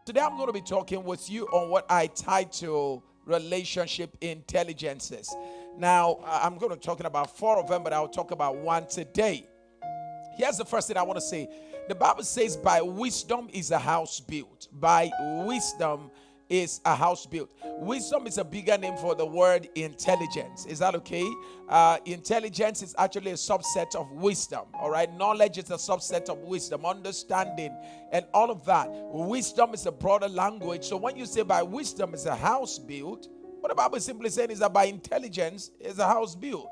Today I'm going to be talking with you on what I title relationship intelligences. Now, I'm going to be talking about 4 of them, but I'll talk about one today. Here's the first thing I want to say. The Bible says, by wisdom is a house built. By wisdom is a house built. Wisdom is a bigger name for the word intelligence. Is that okay? Intelligence is actually a subset of wisdom. All right. Knowledge is a subset of wisdom, understanding, and all of that. Wisdom is a broader language. So when you say by wisdom is a house built, what the Bible is simply saying is that by intelligence is a house built.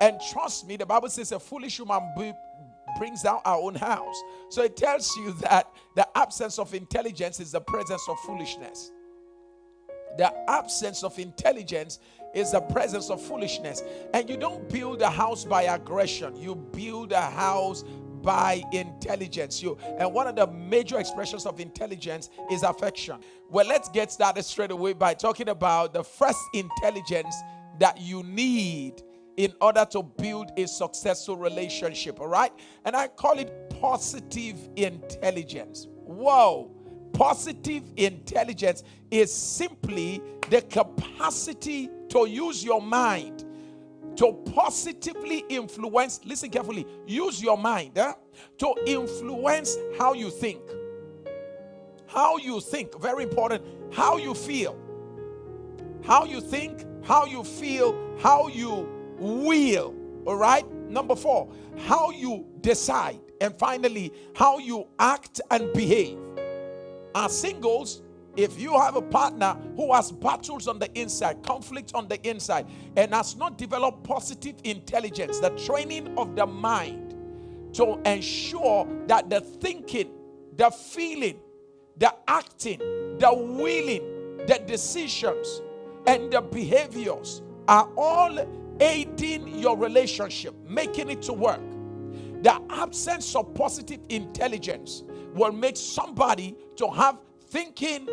And trust me, the Bible says a foolish woman brings down our own house. So it tells you that the absence of intelligence is the presence of foolishness. The absence of intelligence is the presence of foolishness. And you don't build a house by aggression. You build a house by intelligence. And one of the major expressions of intelligence is affection. Well, let's get started straight away by talking about the first intelligence that you need in order to build a successful relationship, all right? And I call it positive intelligence. Whoa! Positive intelligence is simply the capacity to use your mind to positively influence, listen carefully, use your mind to influence how you think. How you think, very important, how you feel. How you think, how you feel, how you will, all right? Number 4, how you decide. And finally, how you act and behave. As singles, if you have a partner who has battles on the inside, conflict on the inside, and has not developed positive intelligence, the training of the mind to ensure that the thinking, the feeling, the acting, the willing, the decisions, and the behaviors are all aiding your relationship, making it to work. The absence of positive intelligence will make somebody to have thinking,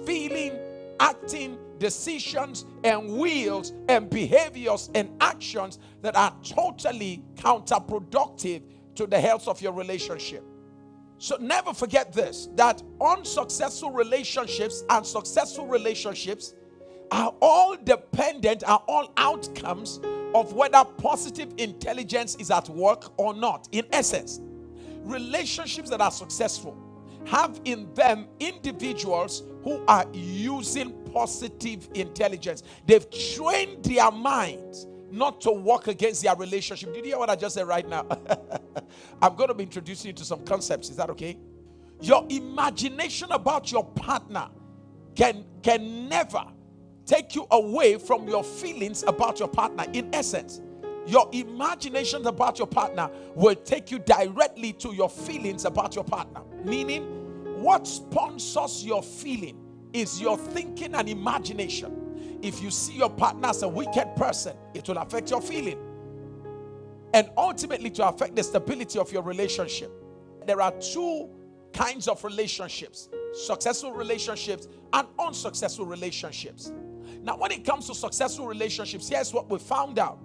feeling, acting, decisions, and wills, and behaviors and actions that are totally counterproductive to the health of your relationship. So never forget this, that unsuccessful relationships and successful relationships are all dependent, are all outcomes of whether positive intelligence is at work or not. In essence, relationships that are successful have in them individuals who are using positive intelligence. They've trained their minds not to work against their relationship. Did you hear what I just said right now? I'm going to be introducing you to some concepts. Is that okay? Your imagination about your partner can never take you away from your feelings about your partner. In essence, your imagination about your partner will take you directly to your feelings about your partner. Meaning, what sponsors your feeling is your thinking and imagination. If you see your partner as a wicked person, it will affect your feeling. And ultimately to affect the stability of your relationship. There are 2 kinds of relationships: successful relationships and unsuccessful relationships. Now, when it comes to successful relationships, here's what we found out.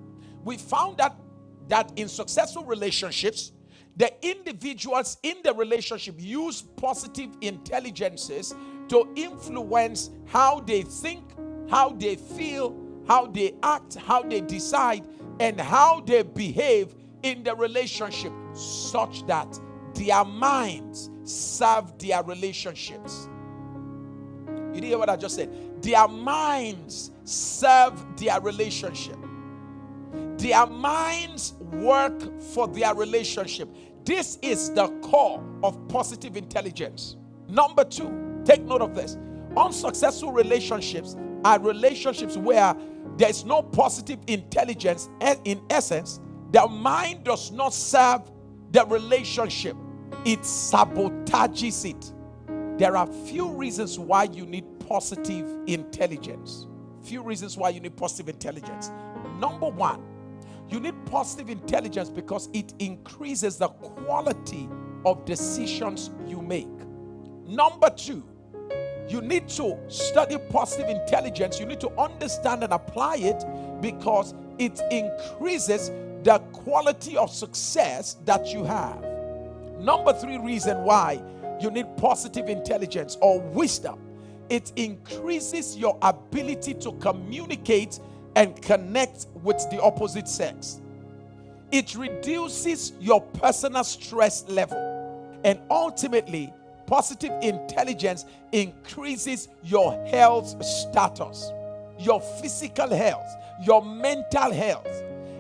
We found out that in successful relationships, the individuals in the relationship use positive intelligences to influence how they think, how they feel, how they act, how they decide, and how they behave in the relationship, such that their minds serve their relationships. You didn't hear what I just said? Their minds serve their relationship. Their minds work for their relationship. This is the core of positive intelligence. Number 2, take note of this. Unsuccessful relationships are relationships where there's no positive intelligence. In essence, the mind does not serve the relationship. It sabotages it. There are few reasons why you need positive intelligence. Few reasons why you need positive intelligence. Number 1, you need positive intelligence because it increases the quality of decisions you make. Number 2, you need to study positive intelligence. You need to understand and apply it because it increases the quality of success that you have. Number 3 reason why You need positive intelligence or wisdom. It increases your ability to communicate and connect with the opposite sex. It reduces your personal stress level. And ultimately, positive intelligence increases your health status. Your physical health, your mental health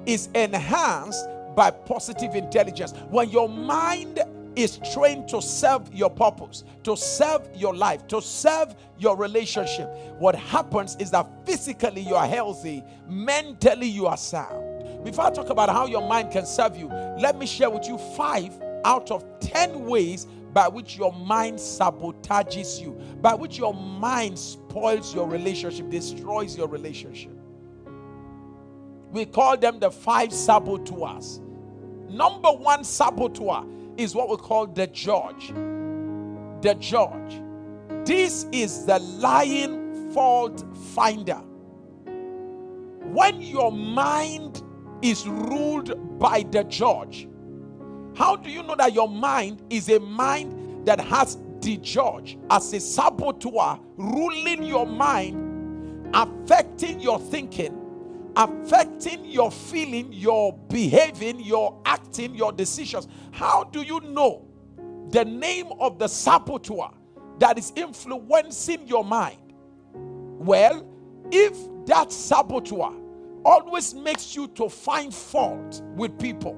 is enhanced by positive intelligence. When your mind is trained to serve your purpose, to serve your life, to serve your relationship, what happens is that physically you are healthy, mentally you are sound. Before I talk about how your mind can serve you, let me share with you 5 out of 10 ways by which your mind sabotages you, by which your mind spoils your relationship, destroys your relationship. We call them the 5 saboteurs. Number 1 saboteur is what we call the judge. The judge. This is the lying fault finder. When your mind is ruled by the judge, how do you know that your mind is a mind that has the judge as a saboteur ruling your mind, affecting your thinking, affecting your feeling, your behaving, your acting, your decisions? How do you know the name of the saboteur that is influencing your mind? Well, if that saboteur always makes you to find fault with people,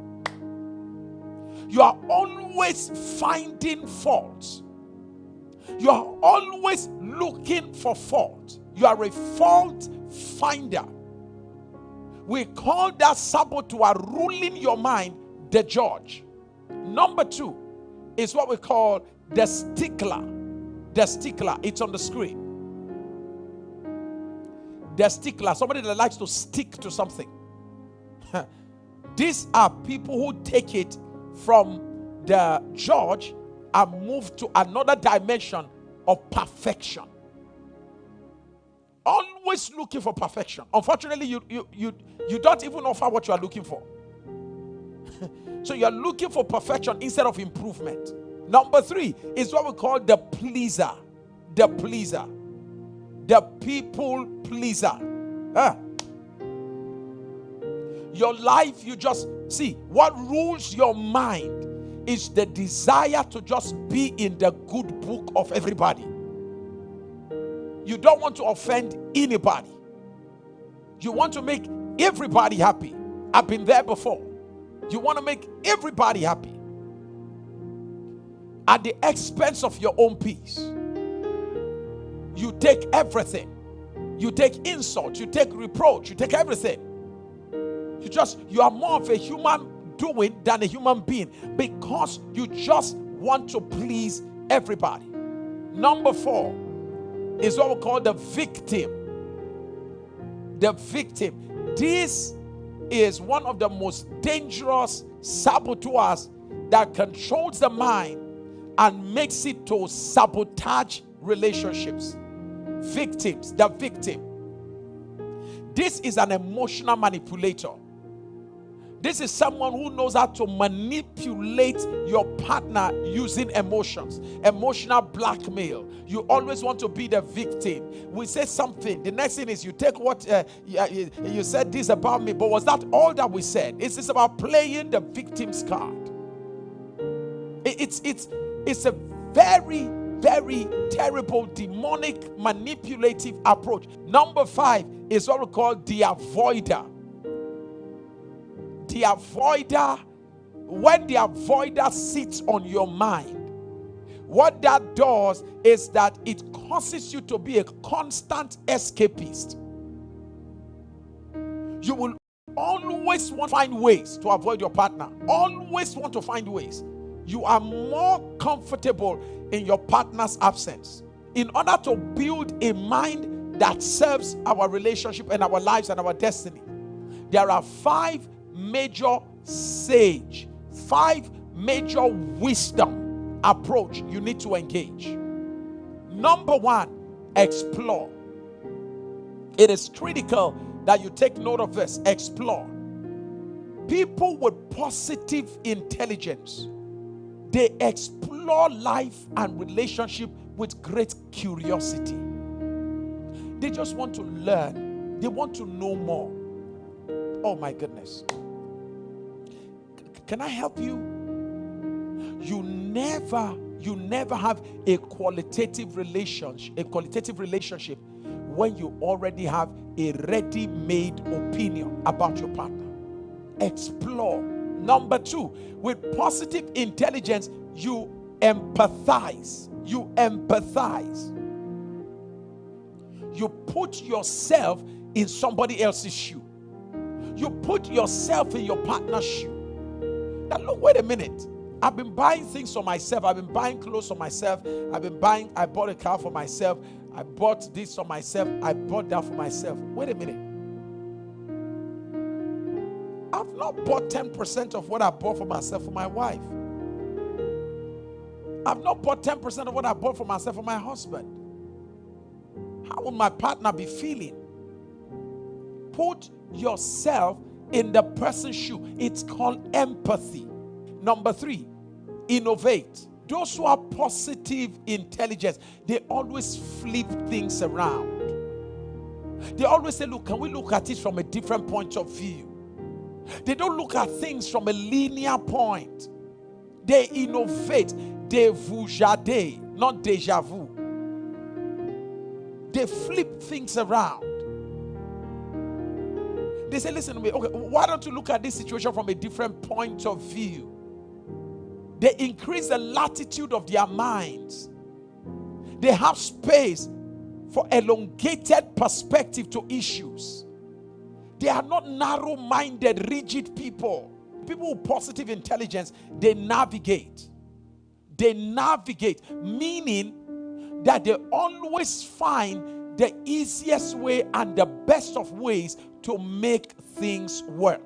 you are always finding faults, you are always looking for fault, you are a fault finder, we call that saboteur ruling your mind the judge. Number 2 is what we call the stickler. The stickler, it's on the screen. The stickler, somebody that likes to stick to something. These are people who take it from the judge and move to another dimension of perfection. Always looking for perfection. Unfortunately, you don't even offer what you are looking for. So you are looking for perfection instead of improvement. Number 3 is what we call the pleaser. The pleaser. The people pleaser. Your life, you just see, what rules your mind is the desire to just be in the good book of everybody. You don't want to offend anybody. You want to make everybody happy. I've been there before. You want to make everybody happy at the expense of your own peace. You take everything. You take insult, you take reproach, you take everything. You are more of a human doing than a human being, because you just want to please everybody. Number 4 is what we call the victim. The victim. This is one of the most dangerous saboteurs that controls the mind and makes it to sabotage relationships. Victims, the victim. This is an emotional manipulator. This is someone who knows how to manipulate your partner using emotions, emotional blackmail. You always want to be the victim. We say something, the next thing is you take what you said this about me, but was that all that we said? It's about playing the victim's card. It's a very, very terrible, demonic, manipulative approach. Number 5 is what we call the avoider. The avoider, when the avoider sits on your mind, what that does is that it causes you to be a constant escapist. You will always want to find ways to avoid your partner. Always want to find ways. You are more comfortable in your partner's absence. In order to build a mind that serves our relationship and our lives and our destiny, there are 5 major sage, 5 major wisdom approach you need to engage. Number 1, explore. It is critical that you take note of this. Explore. People with positive intelligence, They explore life and relationship with great curiosity. They just want to learn. They want to know more. Oh my goodness. Can I help you? You never have a qualitative relationship when you already have a ready-made opinion about your partner. Explore. Number 2, with positive intelligence, you empathize. You put yourself in somebody else's shoe. You put yourself in your partner's shoe. Now look, wait a minute. I've been buying things for myself. I've been buying clothes for myself. I bought a car for myself. I bought this for myself. I bought that for myself. Wait a minute. I've not bought 10% of what I bought for myself for my wife. I've not bought 10% of what I bought for myself for my husband. How would my partner be feeling? Put yourself in the person's shoe. It's called empathy. Number 3, innovate. Those who are positive intelligence, they always flip things around. They always say, look, can we look at it from a different point of view? They don't look at things from a linear point. They innovate. They vujade, not deja vu. They flip things around. They say, listen to me, okay, why don't you look at this situation from a different point of view? They increase the latitude of their minds. They have space for elongated perspective to issues. They are not narrow-minded, rigid people. People with positive intelligence, they navigate. They navigate, meaning that they always find the easiest way and the best of ways to make things work.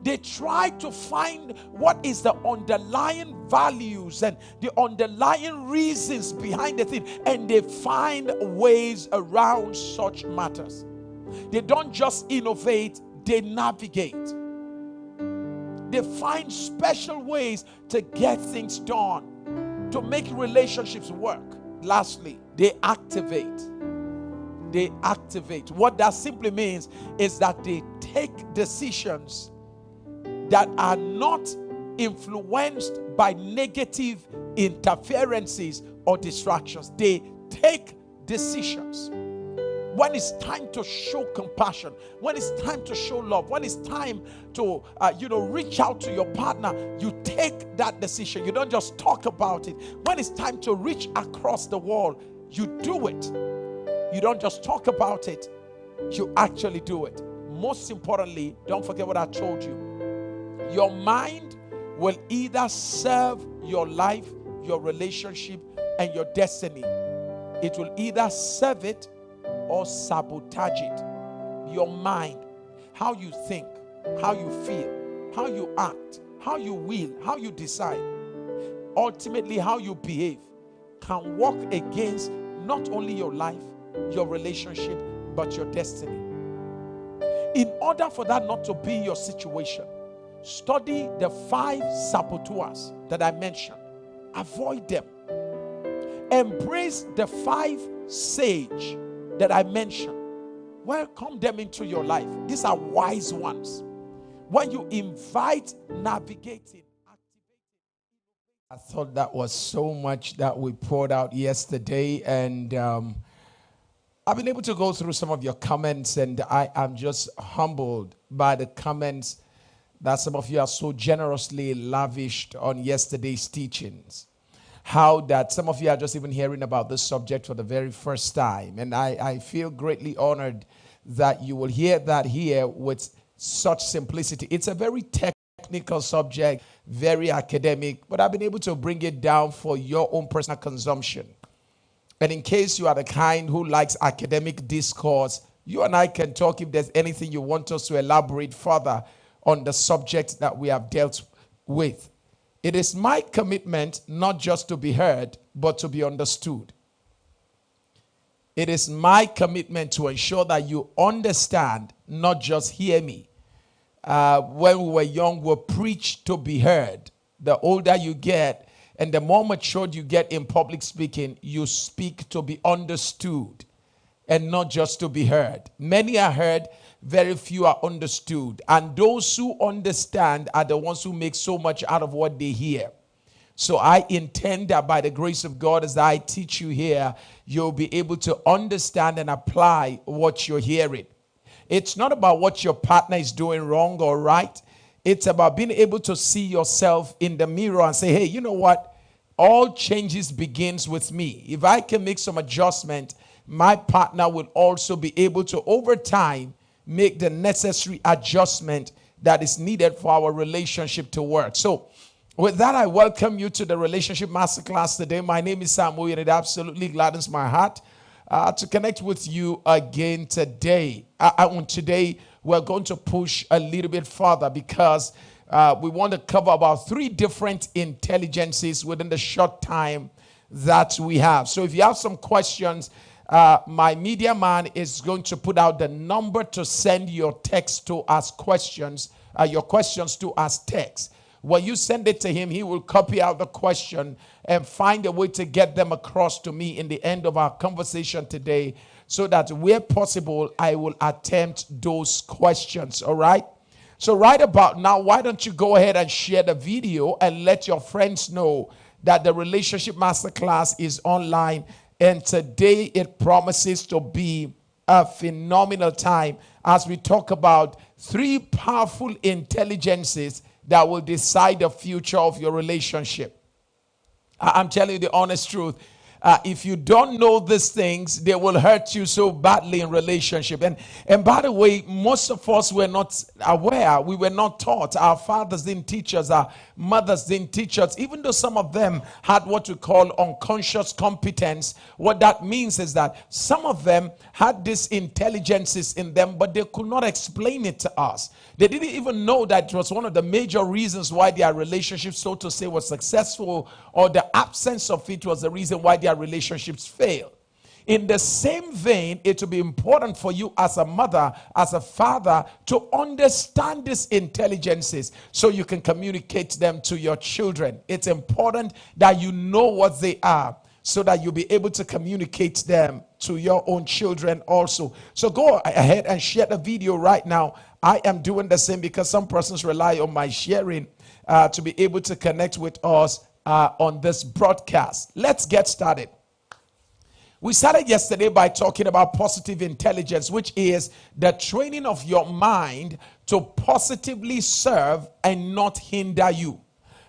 They try to find what is the underlying values and the underlying reasons behind the thing, and they find ways around such matters. They don't just innovate, they navigate. They find special ways to get things done, to make relationships work. Lastly, they activate. They activate. What that simply means is that they take decisions that are not influenced by negative interferences or distractions. They take decisions. When it's time to show compassion, when it's time to show love, when it's time to reach out to your partner, you take that decision. You don't just talk about it. When it's time to reach across the wall, you do it. You don't just talk about it, you actually do it. Most importantly, don't forget what I told you. Your mind will either serve your life, your relationship, and your destiny. It will either serve it or sabotage it. Your mind, how you think, how you feel, how you act, how you will, how you decide, ultimately how you behave, can work against not only your life, your relationship, but your destiny. In order for that not to be your situation, study the 5 saboteurs that I mentioned. Avoid them. Embrace the 5 sage that I mentioned. Welcome them into your life. These are wise ones. When you invite navigating, activating. I thought that was so much that we poured out yesterday, and I've been able to go through some of your comments, and I am just humbled by the comments that some of you are so generously lavished on yesterday's teachings. How that some of you are just even hearing about this subject for the very first time. And I feel greatly honored that you will hear that here with such simplicity. It's a very technical subject, very academic, but I've been able to bring it down for your own personal consumption. And in case you are the kind who likes academic discourse, you and I can talk if there's anything you want us to elaborate further on the subject that we have dealt with. It is my commitment not just to be heard, but to be understood. It is my commitment to ensure that you understand, not just hear me. When we were young, we preached to be heard, the older you get and the more matured you get in public speaking, you speak to be understood and not just to be heard. Many are heard, very few are understood. And those who understand are the ones who make so much out of what they hear. So I intend that by the grace of God, as I teach you here, you'll be able to understand and apply what you're hearing. It's not about what your partner is doing wrong or right. It's about being able to see yourself in the mirror and say, hey, you know what? All changes begins with me. If I can make some adjustment, my partner will also be able to, over time, make the necessary adjustment that is needed for our relationship to work. So with that, I welcome you to the Relationship Masterclass today. My name is Samuel, and it absolutely gladdens my heart to connect with you again today. Today, we're going to push a little bit further because we want to cover about 3 different intelligences within the short time that we have. So if you have some questions, my media man is going to put out the number to send your text to us questions, your questions to us text. When you send it to him, he will copy out the question and find a way to get them across to me in the end of our conversation today, so that where possible, I will attempt those questions. All right? So right about now, why don't you go ahead and share the video and let your friends know that the Relationship Masterclass is online. And today it promises to be a phenomenal time as we talk about 3 powerful intelligences that will decide the future of your relationship. I'm telling you the honest truth. If you don't know these things, they will hurt you so badly in relationship. And by the way, most of us were not aware. We were not taught. Our fathers didn't teach us. Our mothers didn't teach us. Even though some of them had what we call unconscious competence, what that means is that some of them had these intelligences in them, but they could not explain it to us. They didn't even know that it was one of the major reasons why their relationship, so to say, was successful, or the absence of it was the reason why their relationships failed. In the same vein, it will be important for you as a mother, as a father, to understand these intelligences so you can communicate them to your children. It's important that you know what they are, so that you'll be able to communicate them to your own children also. So go ahead and share the video right now. I am doing the same because some persons rely on my sharing to be able to connect with us on this broadcast. Let's get started. We started yesterday by talking about positive intelligence, which is the training of your mind to positively serve and not hinder you.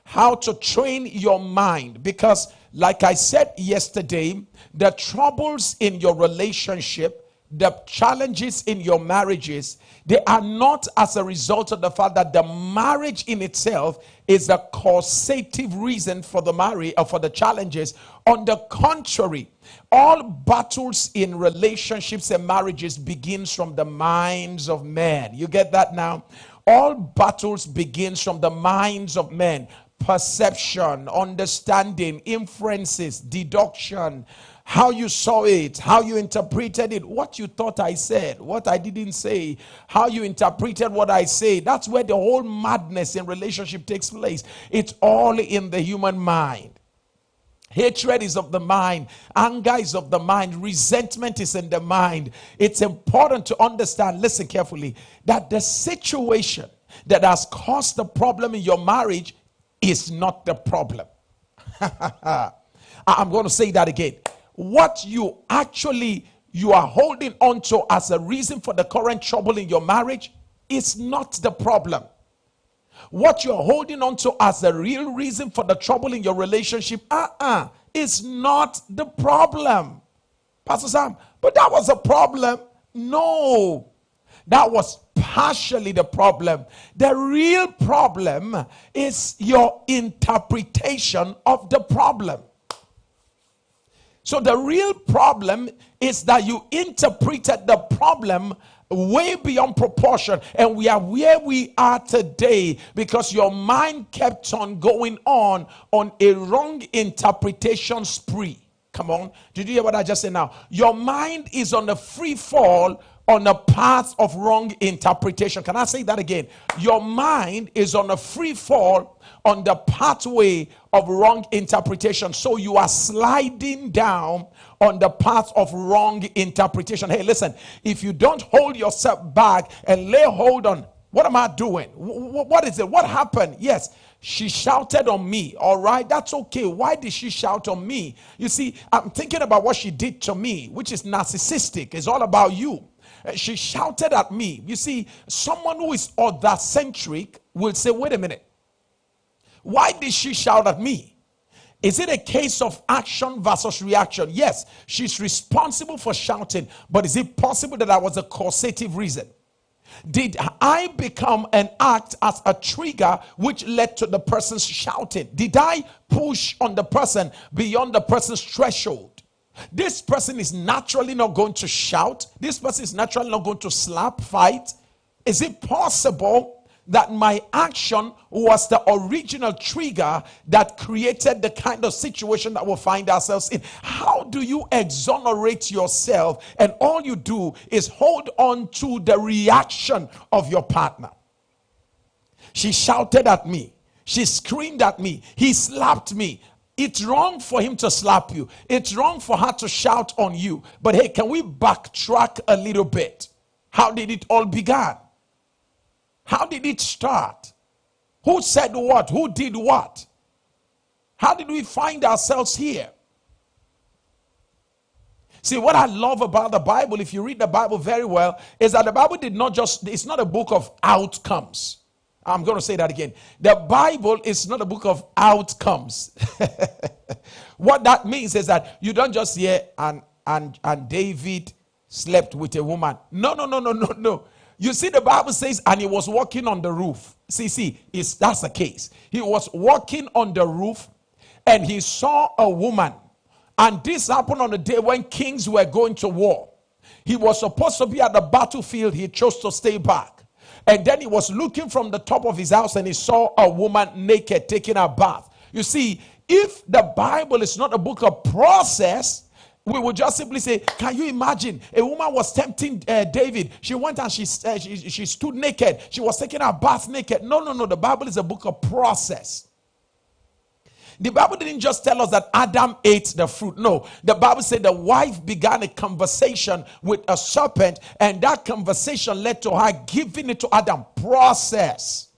How to train your mind, because like I said yesterday, the troubles in your relationship, the challenges in your marriages, they are not as a result of the fact that the marriage in itself is a causative reason for the marriage or for the challenges. On the contrary, all battles in relationships and marriages begins from the minds of men. You get that now? All battles begins from the minds of men. Perception, understanding, inferences, deduction, how you saw it, how you interpreted it, what you thought I said, what I didn't say, how you interpreted what I say. That's where the whole madness in relationship takes place. It's all in the human mind. Hatred is of the mind. Anger is of the mind. Resentment is in the mind. It's important to understand, listen carefully, that the situation that has caused the problem in your marriage is not the problem. I'm going to say that again. What you are holding on to as a reason for the current trouble in your marriage is not the problem. What you're holding on to as the real reason for the trouble in your relationship is not the problem. Pastor Sam, but that was a problem. No, that was partially the problem. The real problem is your interpretation of the problem. So the real problem is that you interpreted the problem way beyond proportion, and we are where we are today because your mind kept on going on a wrong interpretation spree. Come on. Did you hear what I just said now? Your mind is on a free fall on a path of wrong interpretation. Can I say that again? Your mind is on a free fall on the pathway of wrong interpretation. So you are sliding down on the path of wrong interpretation. Hey, listen, if you don't hold yourself back and lay hold on, what am I doing? What is it? What happened? Yes, she shouted on me. All right, that's okay. Why did she shout on me? You see, I'm thinking about what she did to me, which is narcissistic. It's all about you. She shouted at me. You see, someone who is other-centric will say, wait a minute. Why did she shout at me? Is it a case of action versus reaction? Yes, she's responsible for shouting, but is it possible that was a causative reason? Did I become an act as a trigger which led to the person's shouting? Did I push on the person beyond the person's threshold? This person is naturally not going to shout. This person is naturally not going to slap, fight. Is it possible that my action was the original trigger that created the kind of situation that we'll find ourselves in? How do you exonerate yourself and all you do is hold on to the reaction of your partner? She shouted at me. She screamed at me. He slapped me. It's wrong for him to slap you. It's wrong for her to shout on you. But hey, can we backtrack a little bit? How did it all begin? How did it start? Who said what? Who did what? How did we find ourselves here? See, what I love about the Bible, if you read the Bible very well, is that the Bible did not just, it's not a book of outcomes. I'm going to say that again. The Bible is not a book of outcomes. What that means is that you don't just hear and David slept with a woman. No. You see, the Bible says, and he was walking on the roof. That's the case. He was walking on the roof and he saw a woman. And this happened on the day when kings were going to war. He was supposed to be at the battlefield. He chose to stay back. And then he was looking from the top of his house and he saw a woman naked taking a bath. You see, if the Bible is not a book of process, we would just simply say, can you imagine? A woman was tempting David. She went and she stood naked. She was taking a bath naked. No. The Bible is a book of process. The Bible didn't just tell us that Adam ate the fruit. No, the Bible said the wife began a conversation with a serpent, and that conversation led to her giving it to Adam. Process.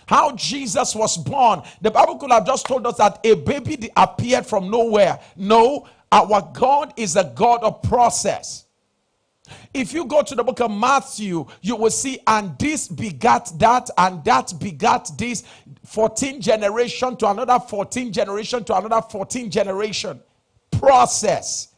How Jesus was born. The Bible could have just told us that a baby appeared from nowhere. No, our God is a God of process. If you go to the book of Matthew, you will see, and this begat that, and that begat this, 14 generation to another 14 generation to another 14 generation. Process.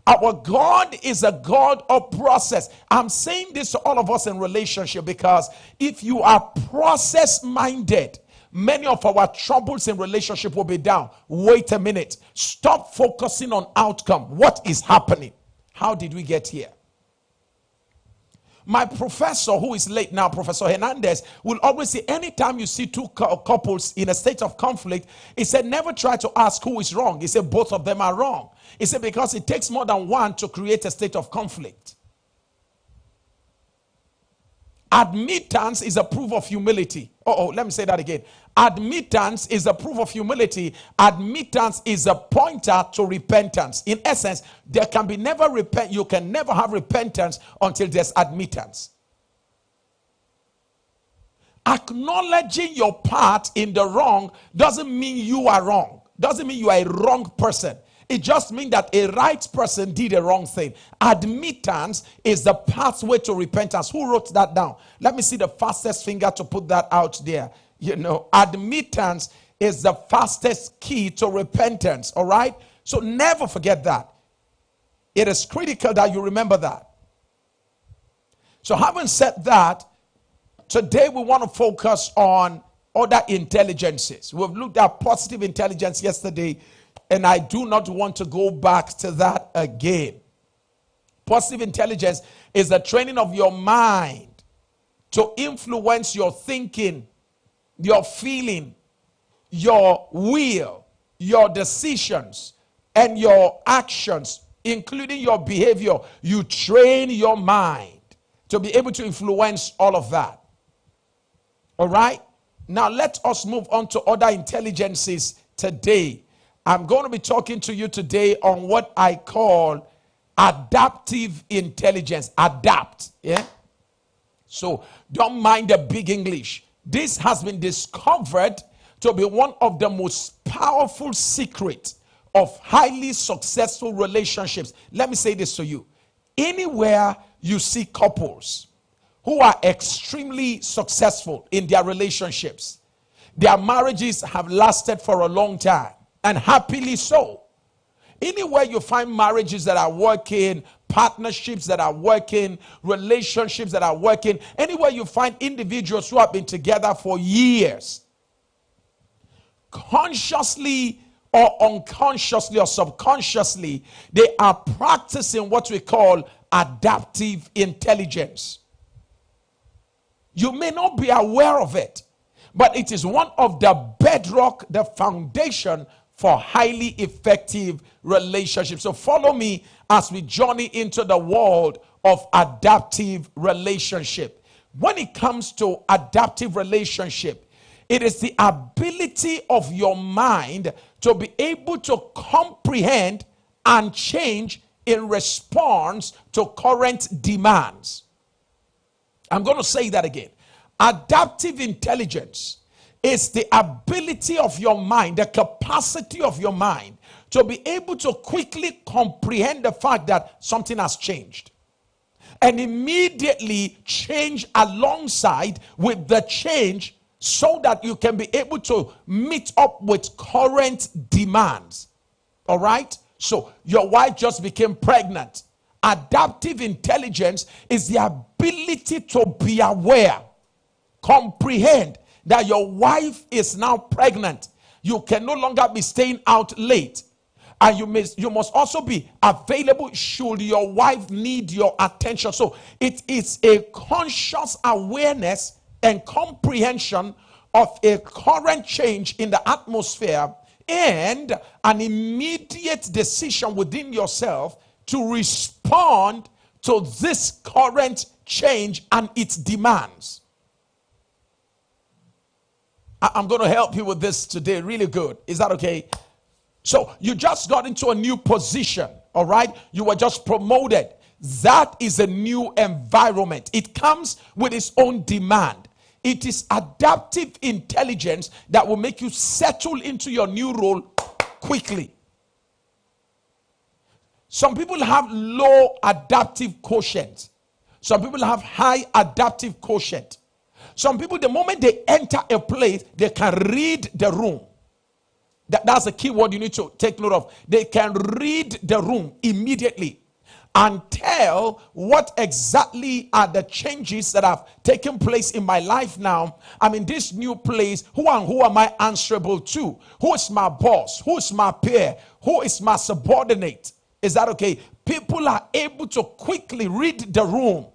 Our God is a God of process. I'm saying this to all of us in relationship because if you are process minded, many of our troubles in relationship will be down. Wait a minute. Stop focusing on outcome. What is happening? How did we get here? My professor, who is late now, Professor Hernandez, will always say, anytime you see two couples in a state of conflict, he said, never try to ask who is wrong. He said, both of them are wrong. He said, because it takes more than one to create a state of conflict. Admittance is a proof of humility. Let me say that again. Admittance is a proof of humility. Admittance is a pointer to repentance. In essence, there can be never repent. You can never have repentance until there's admittance. Acknowledging your part in the wrong doesn't mean you are wrong. Doesn't mean you are a wrong person. It just means that a right person did a wrong thing. Admittance is the pathway to repentance. Who wrote that down? Let me see the fastest finger to put that out there. You know, admittance is the fastest key to repentance. All right? So never forget that. It is critical that you remember that. So having said that, today we want to focus on other intelligences. We've looked at positive intelligence yesterday, and I do not want to go back to that again. Positive intelligence is the training of your mind to influence your thinking, your feeling, your will, your decisions and your actions, including your behavior, you train your mind to be able to influence all of that. All right? Now let us move on to other intelligences today. I'm going to be talking to you today on what I call adaptive intelligence. Adapt. Yeah? So don't mind the big English. This has been discovered to be one of the most powerful secrets of highly successful relationships. Let me say this to you. Anywhere you see couples who are extremely successful in their relationships, their marriages have lasted for a long time, and happily so. Anywhere you find marriages that are working, partnerships that are working, relationships that are working, anywhere you find individuals who have been together for years, consciously or unconsciously or subconsciously, they are practicing what we call adaptive intelligence. You may not be aware of it, but it is one of the bedrock, the foundation for highly effective relationships. So follow me as we journey into the world of adaptive relationship. When it comes to adaptive relationship, it is the ability of your mind to be able to comprehend and change in response to current demands. I'm going to say that again. Adaptive intelligence is the ability of your mind, the capacity of your mind to be able to quickly comprehend the fact that something has changed and immediately change alongside with the change so that you can be able to meet up with current demands. All right? So your wife just became pregnant. Adaptive intelligence is the ability to be aware, comprehend that your wife is now pregnant. You can no longer be staying out late. And you must also be available should your wife need your attention. So it is a conscious awareness and comprehension of a current change in the atmosphere and an immediate decision within yourself to respond to this current change and its demands. I'm going to help you with this today really good. Is that okay? So you just got into a new position, all right? You were just promoted. That is a new environment. It comes with its own demand. It is adaptive intelligence that will make you settle into your new role quickly. Some people have low adaptive quotient. Some people have high adaptive quotient. Some people, the moment they enter a place, they can read the room. That's a key word you need to take note of. They can read the room immediately and tell what exactly are the changes that have taken place in my life now. I'm in this new place. Who am I answerable to? Who is my boss? Who is my peer? Who is my subordinate? Is that okay? People are able to quickly read the room.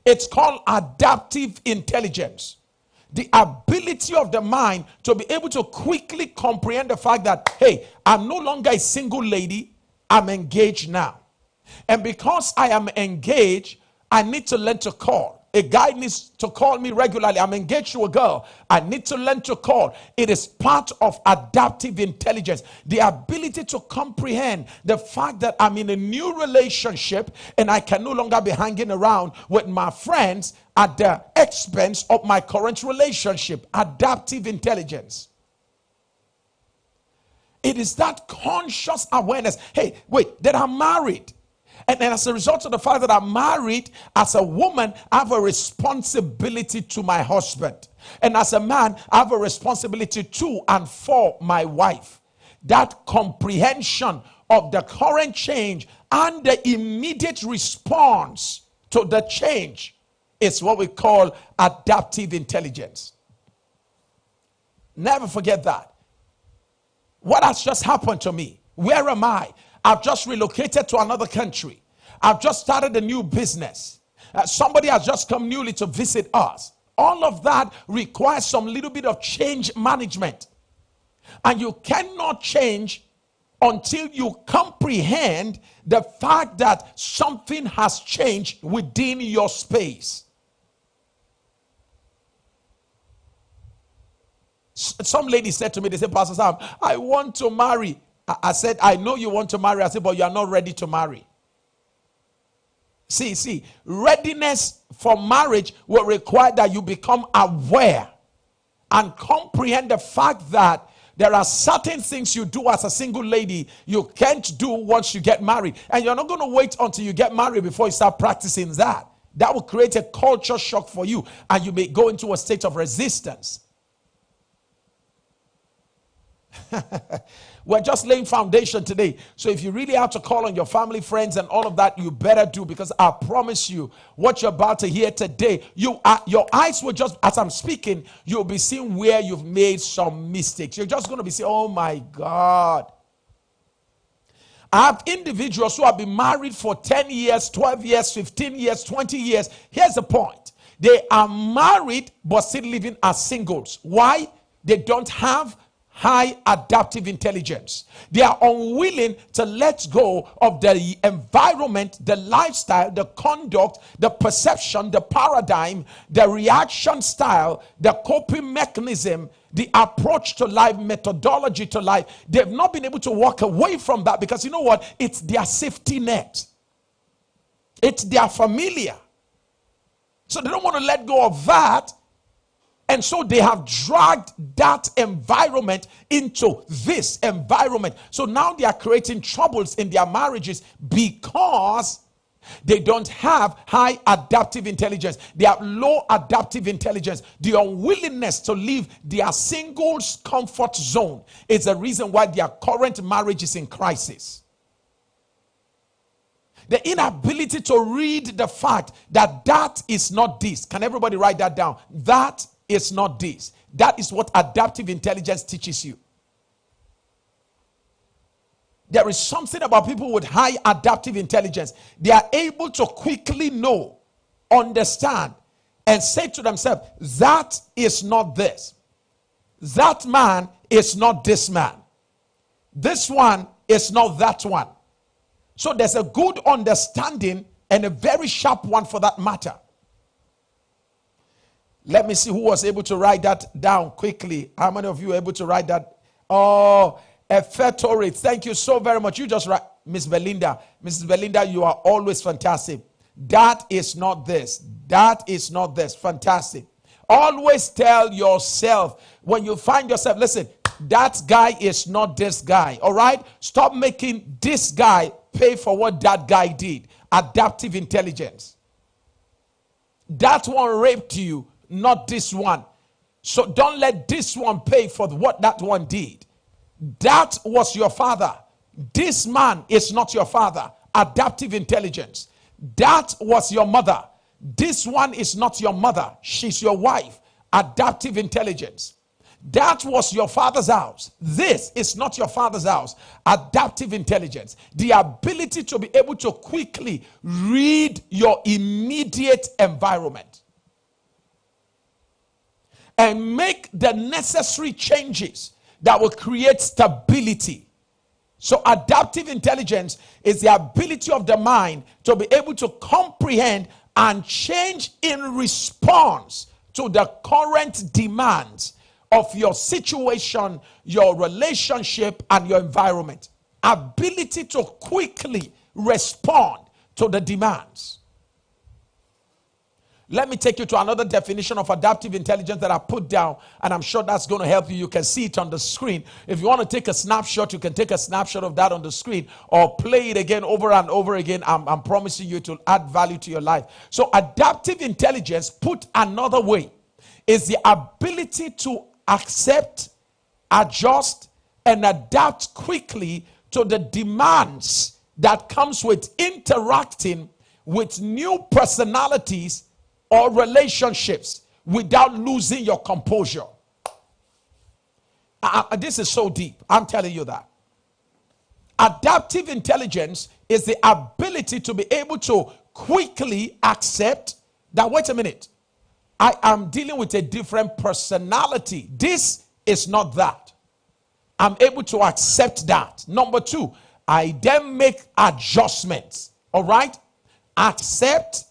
It's called adaptive intelligence. The ability of the mind to be able to quickly comprehend the fact that, hey, I'm no longer a single lady, I'm engaged now. And because I am engaged, I need to learn to call. A guy needs to call me regularly. I'm engaged to a girl. I need to learn to call. It is part of adaptive intelligence. The ability to comprehend the fact that I'm in a new relationship and I can no longer be hanging around with my friends at the expense of my current relationship. Adaptive intelligence. It is that conscious awareness. Hey, wait, that I'm married. And as a result of the fact that I'm married, as a woman, I have a responsibility to my husband. And as a man, I have a responsibility to and for my wife. That comprehension of the current change and the immediate response to the change is what we call adaptive intelligence. Never forget that. What has just happened to me? Where am I? I've just relocated to another country. I've just started a new business. Somebody has just come newly to visit us. All of that requires some little bit of change management. And you cannot change until you comprehend the fact that something has changed within your space. Some lady said to me, they said, Pastor Sam, I want to marry. I said, I know you want to marry. I said, but you are not ready to marry. See, readiness for marriage will require that you become aware and comprehend the fact that there are certain things you do as a single lady you can't do once you get married. And you're not going to wait until you get married before you start practicing that. That will create a culture shock for you, and you may go into a state of resistance. We're just laying foundation today. So if you really have to call on your family, friends, and all of that, you better do, because I promise you, what you're about to hear today, your eyes will just, as I'm speaking, you'll be seeing where you've made some mistakes. You're just going to be saying, oh my God. I have individuals who have been married for 10 years, 12 years, 15 years, 20 years. Here's the point. They are married but still living as singles. Why? They don't have high adaptive intelligence. They are unwilling to let go of the environment, the lifestyle, the conduct, the perception, the paradigm, the reaction style, the coping mechanism, the approach to life, methodology to life. They've not been able to walk away from that, because you know what? It's their safety net. It's their familiar. So they don't want to let go of that. And so they have dragged that environment into this environment. So now they are creating troubles in their marriages because they don't have high adaptive intelligence. They have low adaptive intelligence. The unwillingness to leave their singles comfort zone is the reason why their current marriage is in crisis. The inability to read the fact that that is not this. Can everybody write that down? That is not this. That is what adaptive intelligence teaches you. There is something about people with high adaptive intelligence. They are able to quickly know, understand, and say to themselves, that is not this. That man is not this man. This one is not that one. So there's a good understanding and a very sharp one for that matter. Let me see who was able to write that down quickly. How many of you were able to write that? Oh, Efetori, thank you so very much. You just write, Miss Belinda. Mrs. Belinda, you are always fantastic. That is not this. That is not this. Fantastic. Always tell yourself, when you find yourself, listen, that guy is not this guy. All right? Stop making this guy pay for what that guy did. Adaptive intelligence. That one raped you, not this one. So don't let this one pay for what that one did. That was your father. This man is not your father. Adaptive intelligence. That was your mother. This one is not your mother. She's your wife. Adaptive intelligence. That was your father's house. This is not your father's house. Adaptive intelligence. The ability to be able to quickly read your immediate environment and make the necessary changes that will create stability. So adaptive intelligence is the ability of the mind to be able to comprehend and change in response to the current demands of your situation, your relationship, and your environment. Ability to quickly respond to the demands. Let me take you to another definition of adaptive intelligence that I put down, and I'm sure that's going to help you. You can see it on the screen. If you want to take a snapshot, you can take a snapshot of that on the screen or play it again over and over again. I'm promising you to add value to your life. So adaptive intelligence, put another way, is the ability to accept, adjust, and adapt quickly to the demands that comes with interacting with new personalities or relationships without losing your composure. This is so deep. I'm telling you that. Adaptive intelligence is the ability to be able to quickly accept that, wait a minute, I am dealing with a different personality. This is not that. I'm able to accept that. Number two, I then make adjustments. All right? Accept,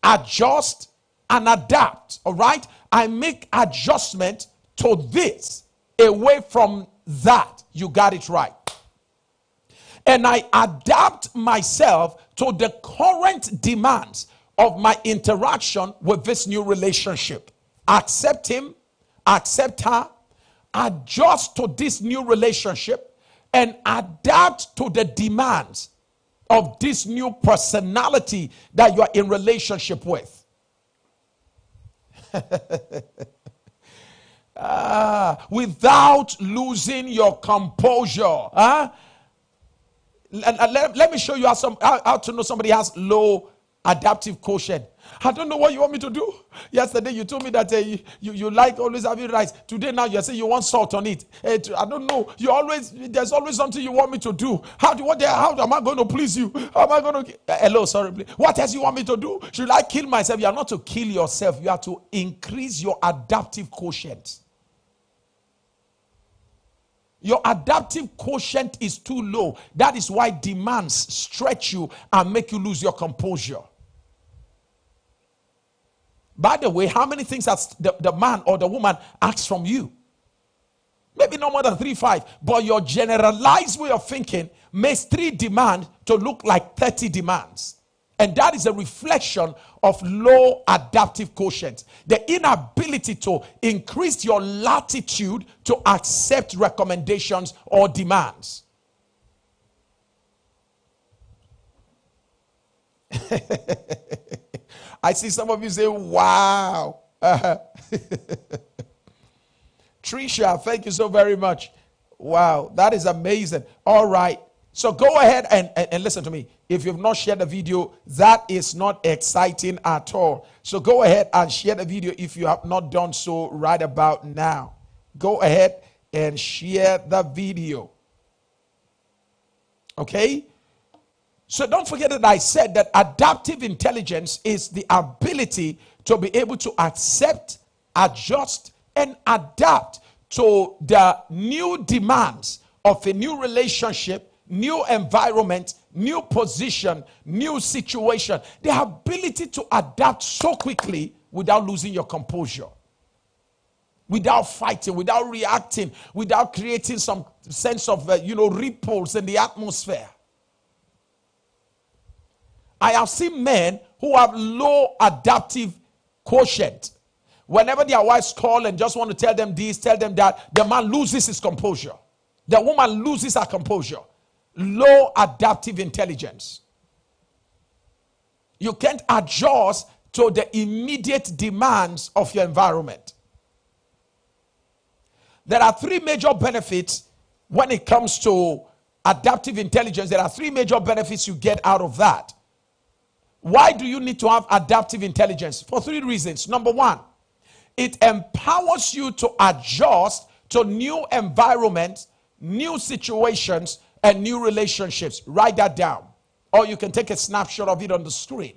adjust, and adapt. All right? I make adjustment to this, away from that. You got it right. And I adapt myself to the current demands of my interaction with this new relationship. Accept him, accept her, adjust to this new relationship, and adapt to the demands of this new personality that you are in relationship with. Without losing your composure. Let me show you how to know somebody has low adaptive quotient. I don't know what you want me to do. Yesterday you told me that you like always having rice. Today now you're saying you want salt on it. I don't know. There's always something you want me to do. How am I going to please you? How am I going to? Hello, sorry. Please. What else you want me to do? Should I kill myself? You are not to kill yourself. You are to increase your adaptive quotient. Your adaptive quotient is too low. That is why demands stretch you and make you lose your composure. By the way, how many things has the man or the woman asks from you? Maybe no more than 3, 5. But your generalized way of thinking makes 3 demands to look like 30 demands. And that is a reflection of low adaptive quotient. The inability to increase your latitude to accept recommendations or demands. I see some of you say, wow. Trisha, thank you so very much. Wow, that is amazing. All right. So go ahead and listen to me. If you've not shared the video, that is not exciting at all. So go ahead and share the video if you have not done so right about now. Go ahead and share the video. Okay? So don't forget that I said that adaptive intelligence is the ability to be able to accept, adjust, and adapt to the new demands of a new relationship, new environment, new position, new situation. The ability to adapt so quickly without losing your composure, without fighting, without reacting, without creating some sense of ripples in the atmosphere. I have seen men who have low adaptive quotient. Whenever their wives call and just want to tell them this, tell them that, the man loses his composure. The woman loses her composure. Low adaptive intelligence. You can't adjust to the immediate demands of your environment. There are 3 major benefits when it comes to adaptive intelligence. There are 3 major benefits you get out of that. Why do you need to have adaptive intelligence? For 3 reasons. Number 1, it empowers you to adjust to new environments, new situations, and new relationships. Write that down. Or you can take a snapshot of it on the screen.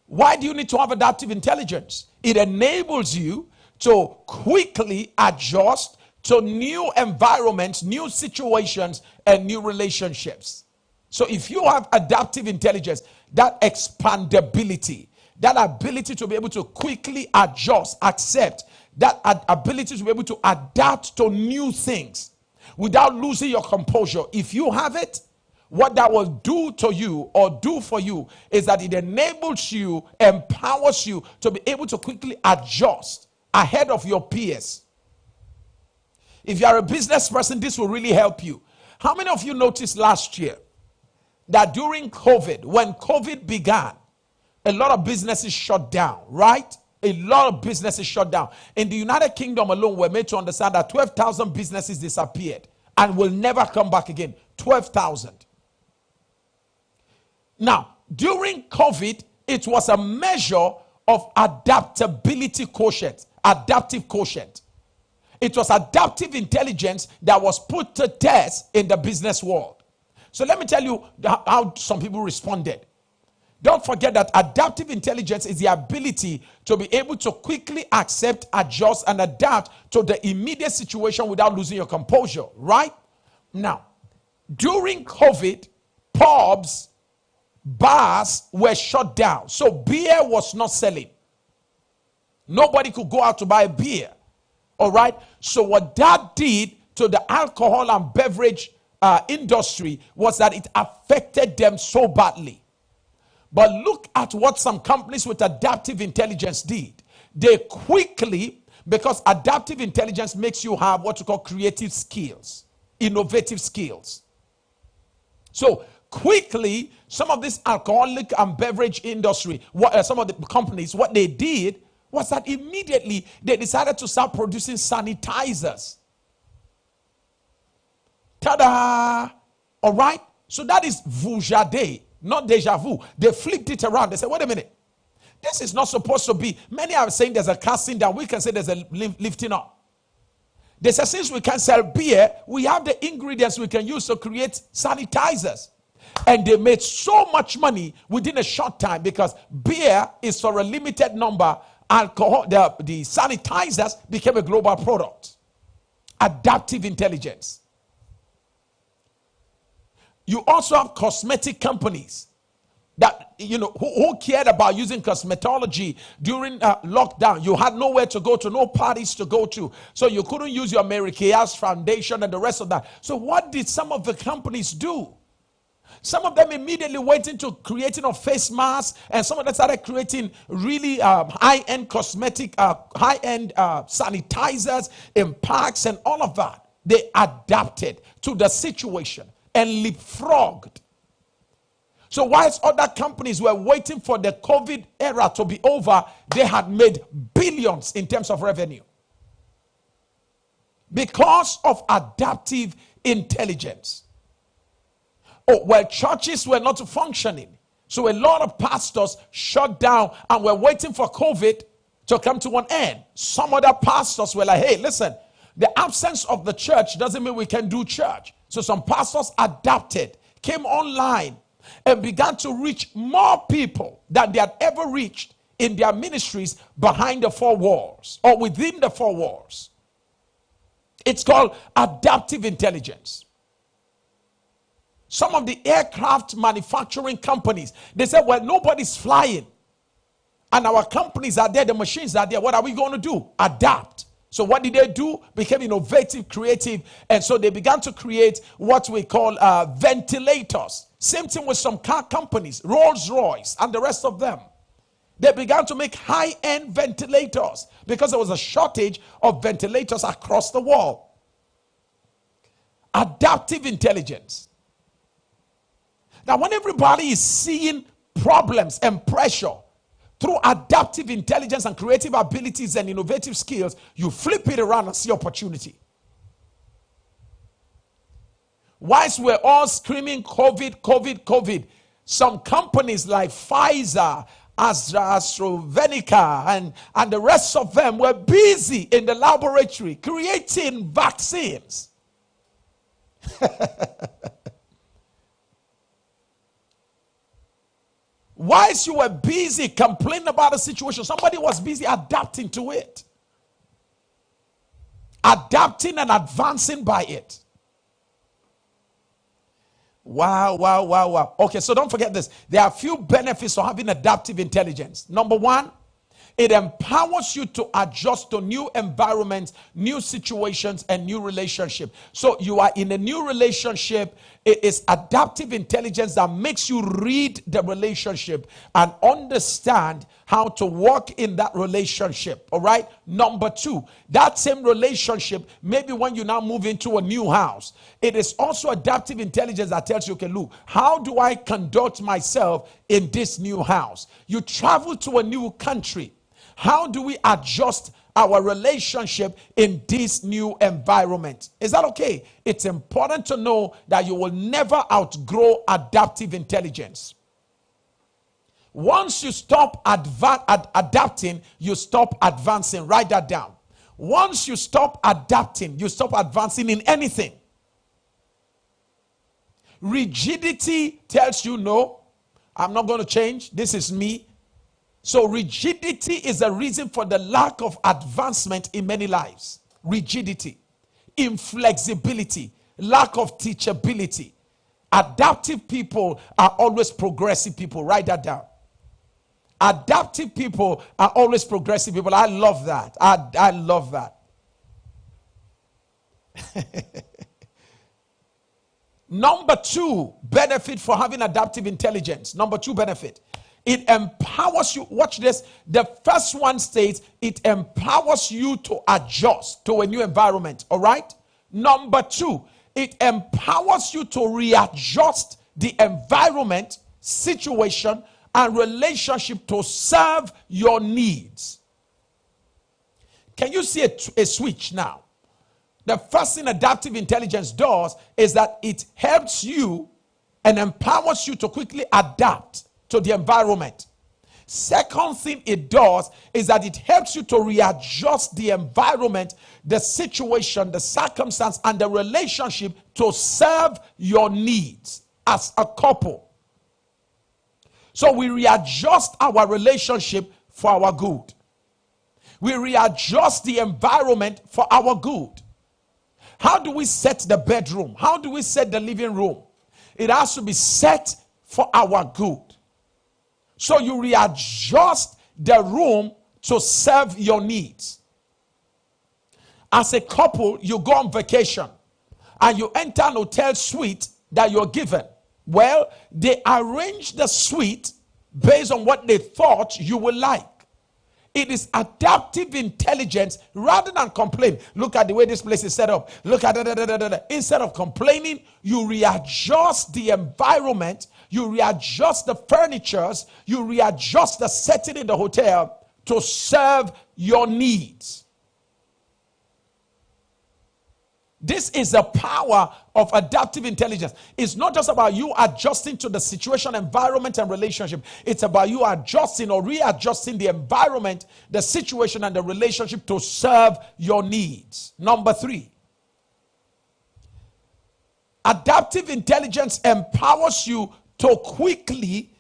Why do you need to have adaptive intelligence? It enables you to quickly adjust to new environments, new situations, and new relationships. So if you have adaptive intelligence, that expandability, that ability to be able to quickly adjust, accept, that ability to be able to adapt to new things without losing your composure. If you have it, what that will do to you or do for you is that it enables you, empowers you to be able to quickly adjust ahead of your peers. If you are a business person, this will really help you. How many of you noticed last year that during COVID, when COVID began, a lot of businesses shut down, right? A lot of businesses shut down. In the United Kingdom alone, we're made to understand that 12,000 businesses disappeared and will never come back again. 12,000. Now, during COVID, it was a measure of adaptability quotient, adaptive quotient. It was adaptive intelligence that was put to test in the business world. So let me tell you how some people responded. Don't forget that adaptive intelligence is the ability to be able to quickly accept, adjust, and adapt to the immediate situation without losing your composure, right? Now, during COVID, pubs, bars were shut down. So beer was not selling. Nobody could go out to buy a beer. All right? So what that did to the alcohol and beverage industry was that it affected them so badly. But look at what some companies with adaptive intelligence did. They quickly, because adaptive intelligence makes you have what you call creative skills, innovative skills. So quickly, some of this alcoholic and beverage industry, some of the companies, what they did was that immediately they decided to start producing sanitizers. Ta-da! All right? So that is Vujade, not deja vu. They flipped it around. They said, wait a minute. This is not supposed to be. Many are saying there's a casting down. We can say there's a lifting up. They said, since we can sell beer, we have the ingredients we can use to create sanitizers. And they made so much money within a short time because beer is for a limited number. Alcohol, the sanitizers became a global product. Adaptive intelligence. You also have cosmetic companies that, who cared about using cosmetology during lockdown. You had nowhere to go to, no parties to go to. So you couldn't use your Mary Kay's foundation and the rest of that. So what did some of the companies do? Some of them immediately went into creating a face mask, and some of them started creating really high-end cosmetic, high-end sanitizers in parks and all of that. They adapted to the situation and leapfrogged. So whilst other companies were waiting for the COVID era to be over, they had made billions in terms of revenue. Because of adaptive intelligence. Oh, well, churches were not functioning. So a lot of pastors shut down and were waiting for COVID to come to an end. Some other pastors were like, hey, listen, the absence of the church doesn't mean we can do church. So some pastors adapted, came online, and began to reach more people than they had ever reached in their ministries behind the four walls or within the four walls. It's called adaptive intelligence. Some of the aircraft manufacturing companies, they said, well, nobody's flying. And our companies are there, the machines are there. What are we going to do? Adapt. So what did they do? Became innovative, creative. And so they began to create what we call ventilators. Same thing with some car companies, Rolls-Royce and the rest of them. They began to make high-end ventilators because there was a shortage of ventilators across the world. Adaptive intelligence. Now, when everybody is seeing problems and pressure through adaptive intelligence and creative abilities and innovative skills, you flip it around and see opportunity. Whilst we're all screaming COVID, COVID, COVID, some companies like Pfizer, AstraZeneca, and the rest of them were busy in the laboratory creating vaccines. Whilst you were busy complaining about a situation, somebody was busy adapting to it. Adapting and advancing by it. Wow, wow, wow, wow. Okay, so don't forget this. There are a few benefits of having adaptive intelligence. Number one, it empowers you to adjust to new environments, new situations, and new relationships. So you are in a new relationship. It is adaptive intelligence that makes you read the relationship and understand how to work in that relationship. All right. Number two, that same relationship, maybe when you now move into a new house, it is also adaptive intelligence that tells you, okay, look, how do I conduct myself in this new house? You travel to a new country. How do we adjust our relationship in this new environment? Is that okay? It's important to know that you will never outgrow adaptive intelligence. Once you stop adapting, you stop advancing. Write that down. Once you stop adapting, you stop advancing in anything. Rigidity tells you no. I'm not going to change. This is me. So rigidity is a reason for the lack of advancement in many lives. Rigidity, inflexibility, lack of teachability. Adaptive people are always progressive people. Write that down. Adaptive people are always progressive people. I love that. I love that. Number 2 benefit for having adaptive intelligence. Number 2 benefit. It empowers you. Watch this. The first one states it empowers you to adjust to a new environment. All right. Number 2, it empowers you to readjust the environment, situation, and relationship to serve your needs. Can you see a switch now? The first thing adaptive intelligence does is that it helps you and empowers you to quickly adapt to the environment. Second thing it does is that it helps you to readjust the environment, the situation, the circumstance, and the relationship to serve your needs as a couple. So we readjust our relationship for our good. We readjust the environment for our good. How do we set the bedroom? How do we set the living room? It has to be set for our good. So you readjust the room to serve your needs. As a couple, you go on vacation and you enter an hotel suite that you're given. Well, they arrange the suite based on what they thought you would like. It is adaptive intelligence rather than complain. Look at the way this place is set up. Look at it. Instead of complaining, you readjust the environment, you readjust the furnitures, you readjust the setting in the hotel to serve your needs. This is the power of adaptive intelligence. It's not just about you adjusting to the situation, environment, and relationship. It's about you adjusting or readjusting the environment, the situation, and the relationship to serve your needs. Number 3. Adaptive intelligence empowers you to quickly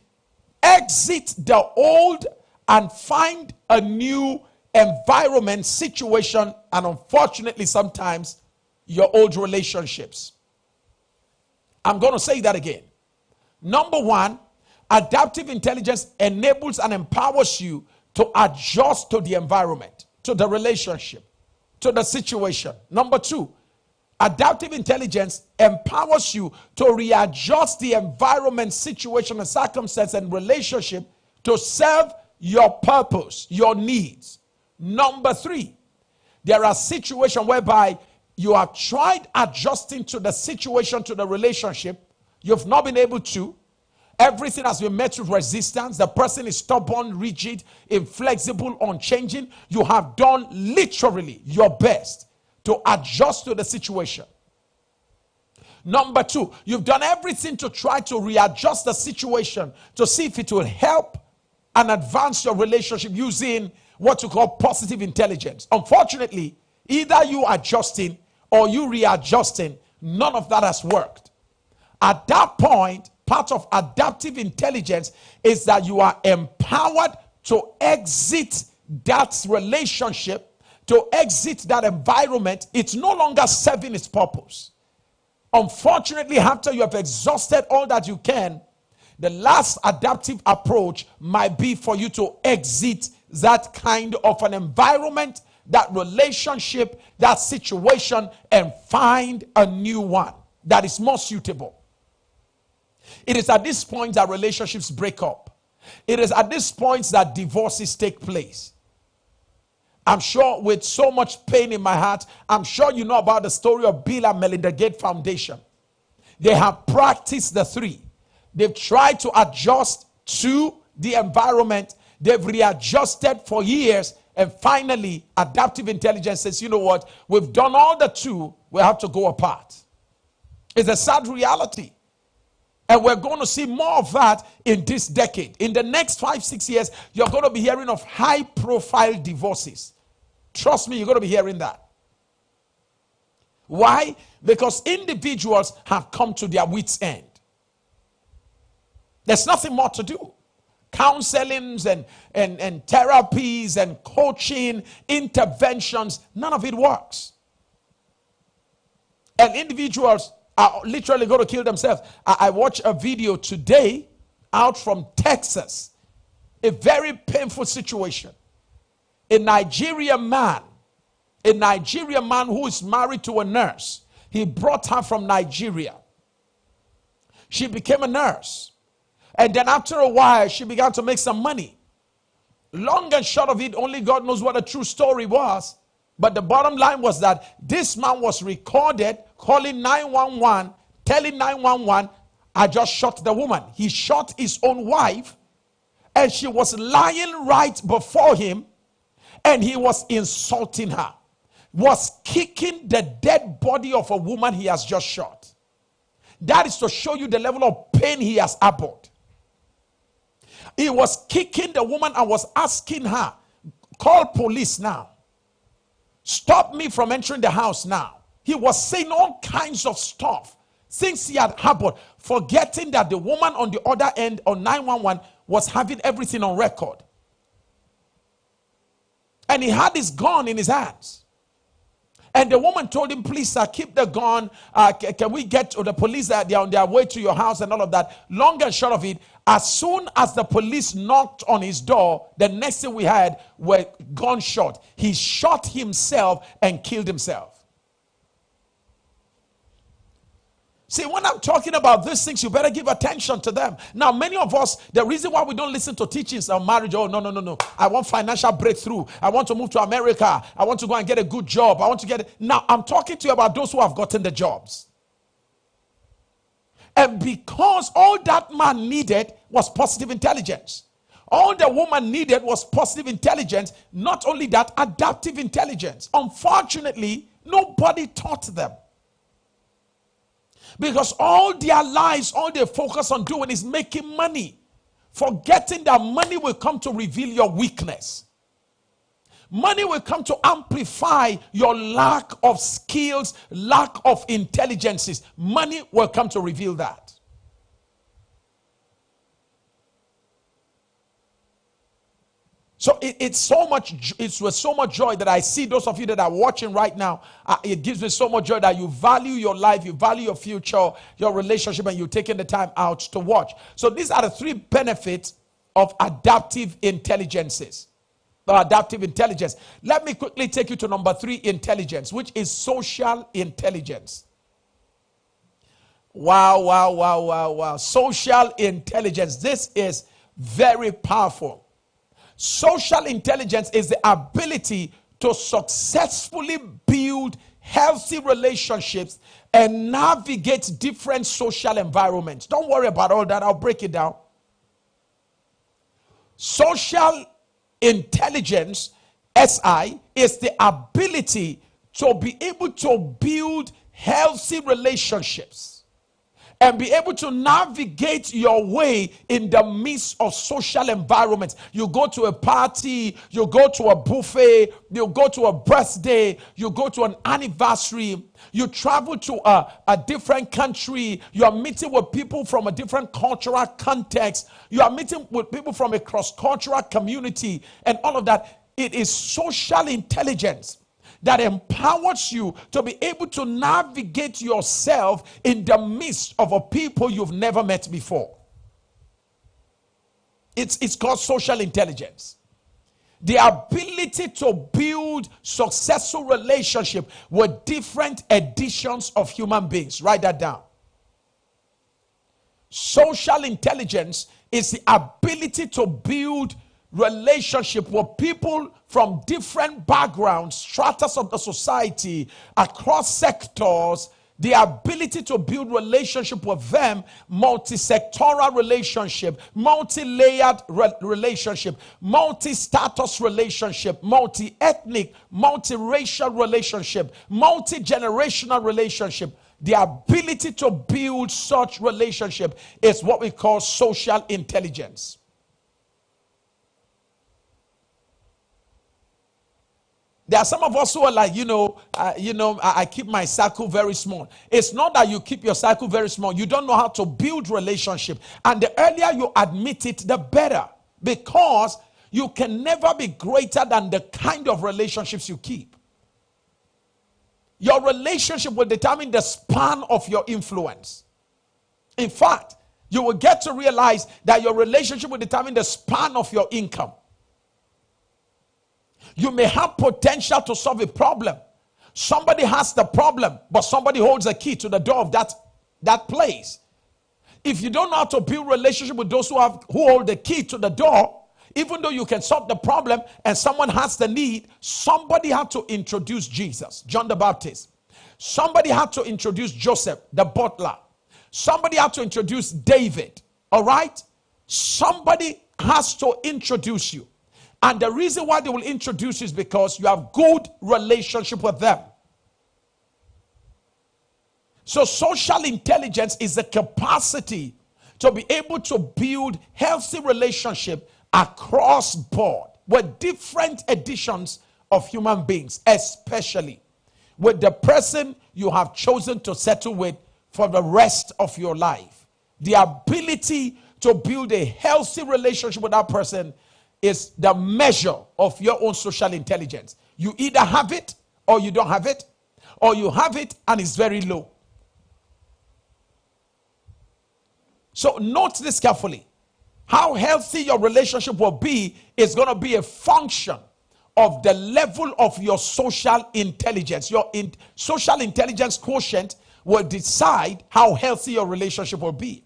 exit the old and find a new environment, situation, and unfortunately sometimes your old relationships. I'm going to say that again. Number 1, adaptive intelligence enables and empowers you to adjust to the environment, to the relationship, to the situation. Number 2, adaptive intelligence empowers you to readjust the environment, situation, and circumstance and relationship to serve your purpose, your needs. Number 3, there are situations whereby you have tried adjusting to the situation, to the relationship. You've not been able to. Everything has been met with resistance. The person is stubborn, rigid, inflexible, unchanging. You have done literally your best to adjust to the situation. Number 2, you've done everything to try to readjust the situation to see if it will help and advance your relationship using what you call positive intelligence. Unfortunately, either you adjusting or you readjusting, none of that has worked. At that point, part of adaptive intelligence is that you are empowered to exit that relationship, to exit that environment. It's no longer serving its purpose. Unfortunately, after you have exhausted all that you can, the last adaptive approach might be for you to exit that kind of an environment, that relationship, that situation, and find a new one that is more suitable. It is at this point that relationships break up. It is at this point that divorces take place. I'm sure with so much pain in my heart, I'm sure you know about the story of Bill and Melinda Gates Foundation. They have practiced the 3. They've tried to adjust to the environment. They've readjusted for years. And finally, adaptive intelligence says, you know what? We've done all the 2. We have to go apart. It's a sad reality. And we're going to see more of that in this decade. In the next 5-6 years, you're going to be hearing of high-profile divorces. Trust me, you're going to be hearing that. Why? Because individuals have come to their wits' end. There's nothing more to do. Counselings and therapies and coaching, interventions, none of it works. And individuals are literally going to kill themselves. I watched a video today out from Texas. A very painful situation. A Nigerian man who is married to a nurse. He brought her from Nigeria. She became a nurse. And then after a while, she began to make some money. Long and short of it, only God knows what the true story was. But the bottom line was that this man was recorded calling 911, telling 911, I just shot the woman. He shot his own wife, and she was lying right before him, and he was insulting her, was kicking the dead body of a woman he has just shot. That is to show you the level of pain he has harbored. He was kicking the woman and was asking her, call police now. Stop me from entering the house now. He was saying all kinds of stuff, things he had harbored, forgetting that the woman on the other end on 911 was having everything on record. And he had his gun in his hands. And the woman told him, please, sir, keep the gun. Can we get to the police? They're on their way to your house and all of that. Long and short of it, as soon as the police knocked on his door, the next thing we had were gunshots. He shot himself and killed himself. See, when I'm talking about these things, you better give attention to them. Now, many of us, the reason why we don't listen to teachings on marriage, oh, no. I want financial breakthrough. I want to move to America. I want to go and get a good job. I want to get it. Now, I'm talking to you about those who have gotten the jobs. And because all that man needed was positive intelligence. All the woman needed was positive intelligence. Not only that, adaptive intelligence. Unfortunately, nobody taught them. Because all their lives, all they focus on doing is making money. Forgetting that money will come to reveal your weakness. Money will come to amplify your lack of skills, lack of intelligences. Money will come to reveal that. So it's with so much joy that I see those of you that are watching right now. It gives me so much joy that you value your life, you value your future, your relationship, and you're taking the time out to watch. So these are the three benefits of adaptive intelligences. Adaptive intelligence. Let me quickly take you to number 3, intelligence, which is social intelligence. Wow. Social intelligence. This is very powerful. Social intelligence is the ability to successfully build healthy relationships and navigate different social environments. Don't worry about all that. I'll break it down. Social intelligence, SI, is the ability to be able to build healthy relationships and be able to navigate your way in the midst of social environments. You go to a party, you go to a buffet, you go to a birthday, you go to an anniversary, you travel to a different country, you are meeting with people from a different cultural context, you are meeting with people from a cross-cultural community, and all of that. It is social intelligence that empowers you to be able to navigate yourself in the midst of a people you've never met before. It's called social intelligence. The ability to build successful relationship with different editions of human beings. Write that down. Social intelligence is the ability to build relationship with people from different backgrounds, stratas of the society, across sectors, the ability to build relationship with them, multi-sectoral relationship, multi-layered relationship, multi-status relationship, multi-ethnic, multi-racial relationship, multi-generational relationship. The ability to build such relationship is what we call social intelligence. There are some of us who are like, I keep my circle very small. It's not that you keep your circle very small. You don't know how to build relationship. And the earlier you admit it, the better. Because you can never be greater than the kind of relationships you keep. Your relationship will determine the span of your influence. In fact, you will get to realize that your relationship will determine the span of your income. You may have potential to solve a problem. Somebody has the problem, but somebody holds a key to the door of that place. If you don't know how to build relationship with those who hold the key to the door, even though you can solve the problem and someone has the need, somebody had to introduce Jesus, John the Baptist. Somebody had to introduce Joseph, the butler. Somebody had to introduce David. All right? Somebody has to introduce you. And the reason why they will introduce you is because you have good relationship with them. So social intelligence is the capacity to be able to build healthy relationship across board with different editions of human beings, especially with the person you have chosen to settle with for the rest of your life. The ability to build a healthy relationship with that person is the measure of your own social intelligence. You either have it or you don't have it, or you have it and it's very low. So note this carefully. How healthy your relationship will be is going to be a function of the level of your social intelligence. Your social intelligence quotient will decide how healthy your relationship will be.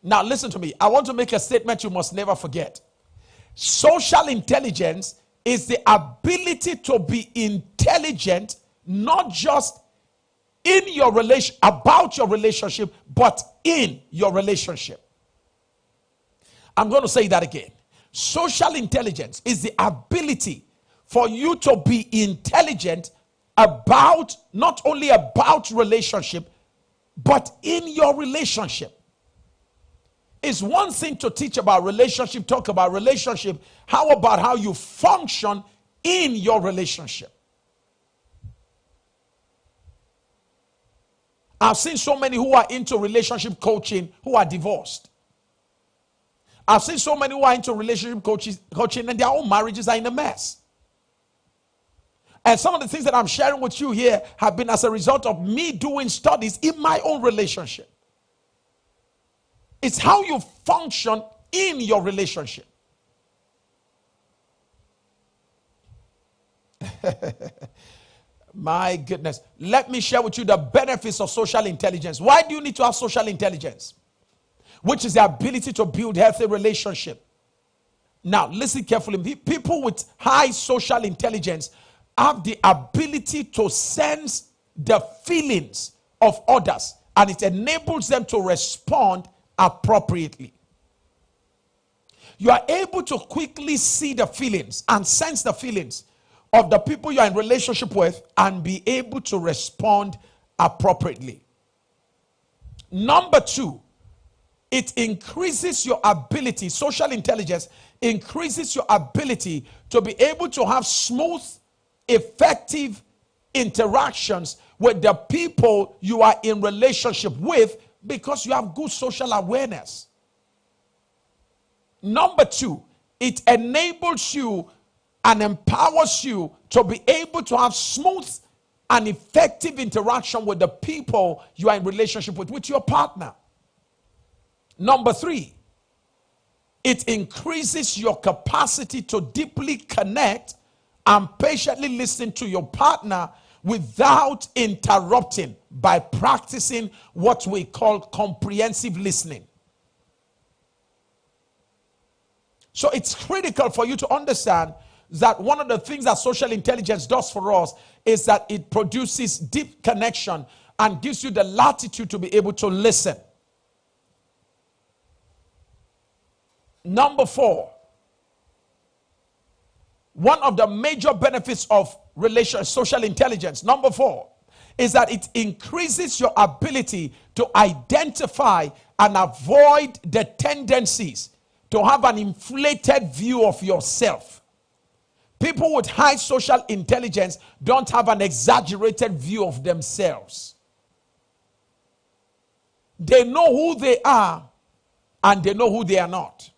Now listen to me. I want to make a statement you must never forget. Social intelligence is the ability to be intelligent, not just in your relation, about your relationship, but in your relationship. I'm going to say that again. Social intelligence is the ability for you to be intelligent about, not only about relationship, but in your relationship. It's one thing to teach about relationship, talk about relationship. How about how you function in your relationship? I've seen so many who are into relationship coaching who are divorced. I've seen so many who are into relationship coaching and their own marriages are in a mess. And some of the things that I'm sharing with you here have been as a result of me doing studies in my own relationship. It's how you function in your relationship. My goodness. Let me share with you the benefits of social intelligence. Why do you need to have social intelligence? Which is the ability to build healthy relationship. Now, listen carefully. People with high social intelligence have the ability to sense the feelings of others, and it enables them to respond appropriately. You are able to quickly see the feelings and sense the feelings of the people you are in relationship with and be able to respond appropriately. Number two, it increases your ability, social intelligence increases your ability to be able to have smooth, effective interactions with the people you are in relationship with because you have good social awareness. Number two, it enables you and empowers you to be able to have smooth and effective interaction with the people you are in relationship with your partner. Number three, it increases your capacity to deeply connect and patiently listen to your partner without interrupting by practicing what we call comprehensive listening. So it's critical for you to understand that one of the things that social intelligence does for us is that it produces deep connection and gives you the latitude to be able to listen. Number four, one of the major benefits of social intelligence, number four, is that it increases your ability to identify and avoid the tendencies to have an inflated view of yourself. People with high social intelligence don't have an exaggerated view of themselves. They know who they are and they know who they are not.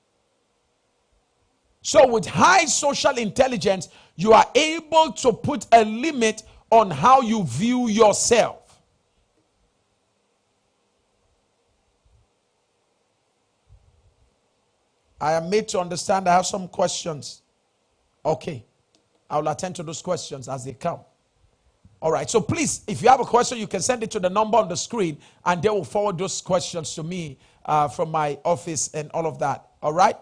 So with high social intelligence, you are able to put a limit on how you view yourself. I am made to understand. I have some questions. Okay. I will attend to those questions as they come. All right. So please, if you have a question, you can send it to the number on the screen and they will forward those questions to me from my office and all of that. All right.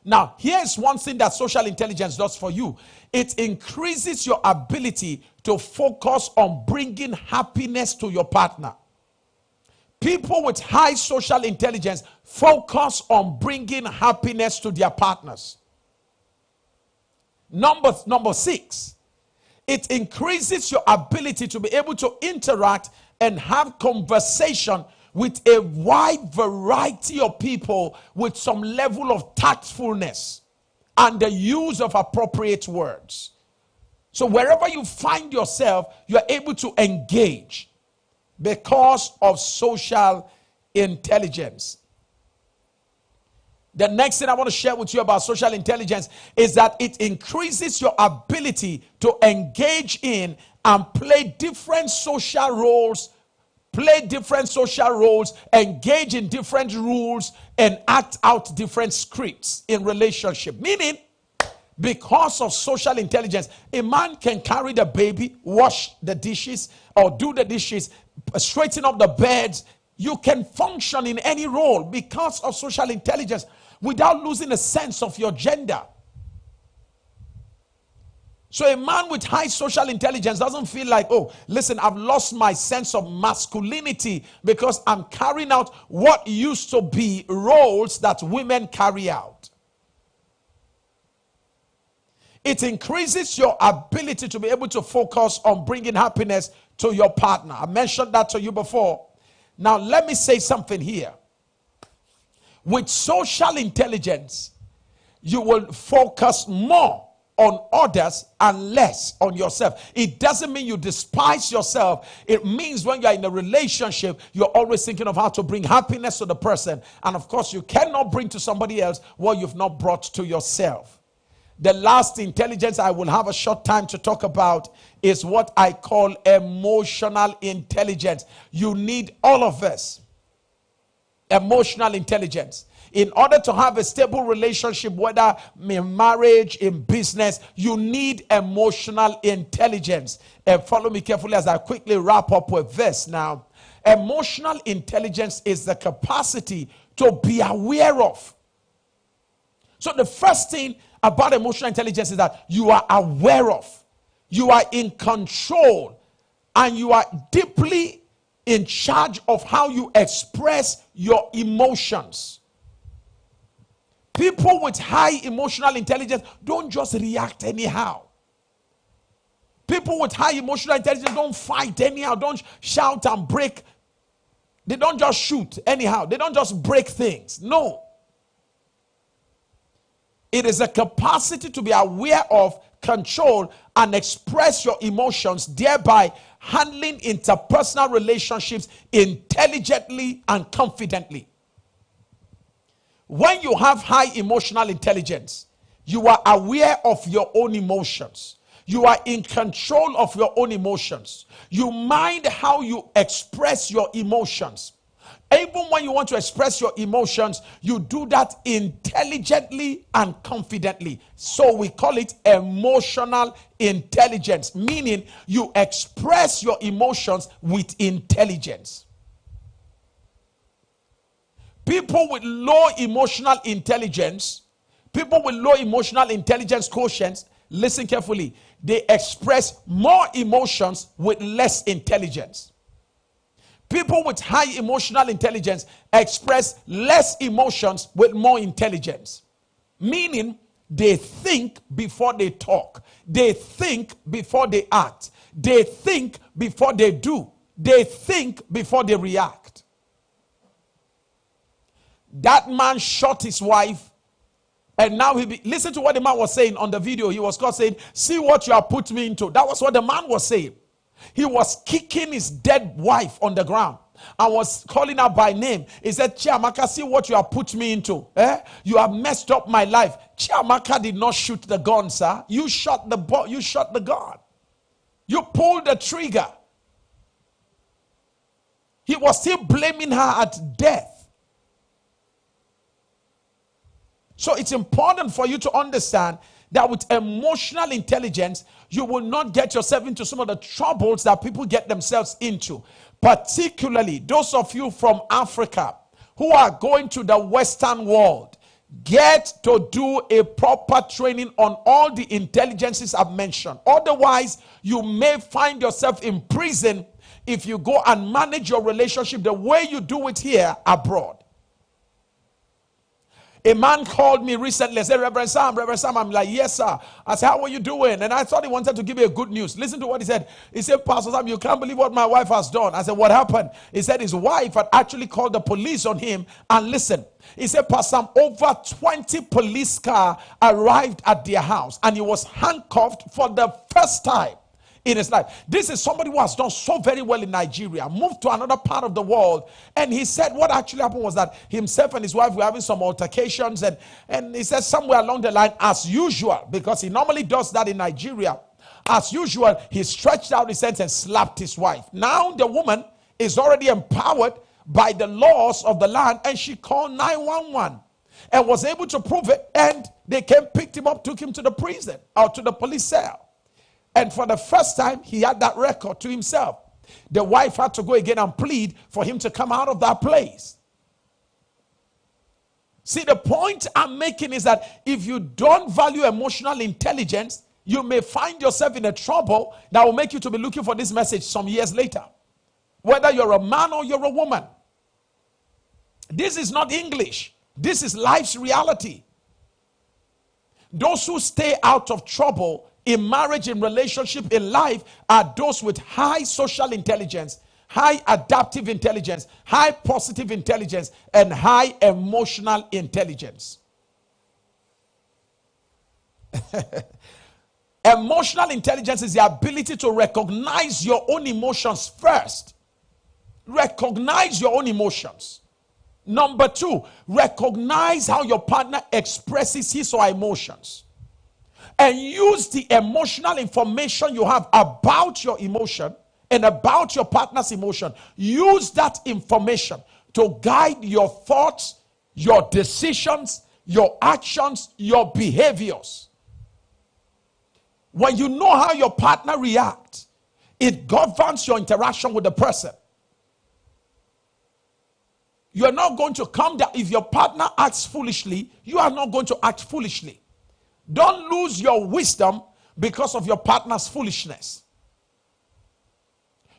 Now, here's one thing that social intelligence does for you. It increases your ability to focus on bringing happiness to your partner. People with high social intelligence focus on bringing happiness to their partners. Number 6, it increases your ability to be able to interact and have conversation with a wide variety of people with some level of tactfulness and the use of appropriate words. So wherever you find yourself, you're able to engage because of social intelligence. The next thing I want to share with you about social intelligence is that it increases your ability to engage in and play different social roles, engage in different rules, and act out different scripts in relationship. Meaning, because of social intelligence, a man can carry the baby, wash the dishes, or do the dishes, straighten up the beds. You can function in any role because of social intelligence without losing a sense of your gender. So a man with high social intelligence doesn't feel like, oh, listen, I've lost my sense of masculinity because I'm carrying out what used to be roles that women carry out. It increases your ability to be able to focus on bringing happiness to your partner. I mentioned that to you before. Now, let me say something here. With social intelligence, you will focus more on others and less on yourself. It doesn't mean you despise yourself. It means when you're in a relationship, you're always thinking of how to bring happiness to the person. And of course, you cannot bring to somebody else what you've not brought to yourself. The last intelligence I will have a short time to talk about is what I call emotional intelligence. You need all of this. Emotional intelligence. In order to have a stable relationship, whether in marriage, in business, you need emotional intelligence. And follow me carefully as I quickly wrap up with this now. Emotional intelligence is the capacity to be aware of. So the first thing about emotional intelligence is that you are aware of, you are in control, and you are deeply in charge of how you express your emotions. People with high emotional intelligence don't just react anyhow. People with high emotional intelligence don't fight anyhow, don't shout and break. They don't just shoot anyhow. They don't just break things. No. It is a capacity to be aware of, control, and express your emotions, thereby handling interpersonal relationships intelligently and confidently. When you have high emotional intelligence, you are aware of your own emotions. You are in control of your own emotions. You mind how you express your emotions. Even when you want to express your emotions, you do that intelligently and confidently. So we call it emotional intelligence, meaning you express your emotions with intelligence. People with low emotional intelligence, people with low emotional intelligence quotients, listen carefully, they express more emotions with less intelligence. People with high emotional intelligence express less emotions with more intelligence. Meaning, they think before they talk. They think before they act. They think before they do. They think before they react. That man shot his wife And now listen to what the man was saying on the video. He was caught saying, see what you have put me into. That was what the man was saying. He was kicking his dead wife on the ground and was calling her by name. He said, Chiamaka, see what you have put me into. You have messed up my life. Chiamaka did not shoot the gun, sir. You shot the gun. You pulled the trigger. He was still blaming her at death. So it's important for you to understand that with emotional intelligence, you will not get yourself into some of the troubles that people get themselves into. Particularly those of you from Africa who are going to the Western world, get to do a proper training on all the intelligences I've mentioned. Otherwise, you may find yourself in prison if you go and manage your relationship the way you do it here abroad. A man called me recently and said, Reverend Sam, I'm like, yes, sir. I said, how are you doing? And I thought he wanted to give me a good news. Listen to what he said. He said, Pastor Sam, you can't believe what my wife has done. I said, what happened? He said his wife had actually called the police on him. And listen, he said, Pastor Sam, over 20 police cars arrived at their house. And he was handcuffed for the first time in his life. This is somebody who has done so very well in Nigeria, moved to another part of the world, and he said what actually happened was that himself and his wife were having some altercations, and he said somewhere along the line, as usual, because he normally does that in Nigeria, as usual, he stretched out his hands and slapped his wife. Now the woman is already empowered by the laws of the land, and she called 911 and was able to prove it, and they came, picked him up, took him to the prison or to the police cell. And for the first time, he had that record to himself. The wife had to go again and plead for him to come out of that place. See, the point I'm making is that if you don't value emotional intelligence, you may find yourself in a trouble that will make you to be looking for this message some years later. Whether you're a man or you're a woman. This is not English. This is life's reality. Those who stay out of trouble in marriage, in relationship, in life, are those with high social intelligence, high adaptive intelligence, high positive intelligence, and high emotional intelligence. Emotional intelligence is the ability to recognize your own emotions first. Recognize your own emotions. Number two, recognize how your partner expresses his or her emotions. And use the emotional information you have about your emotion and about your partner's emotion. Use that information to guide your thoughts, your decisions, your actions, your behaviors. When you know how your partner reacts, it governs your interaction with the person. You are not going to come down. If your partner acts foolishly, you are not going to act foolishly. Don't lose your wisdom because of your partner's foolishness.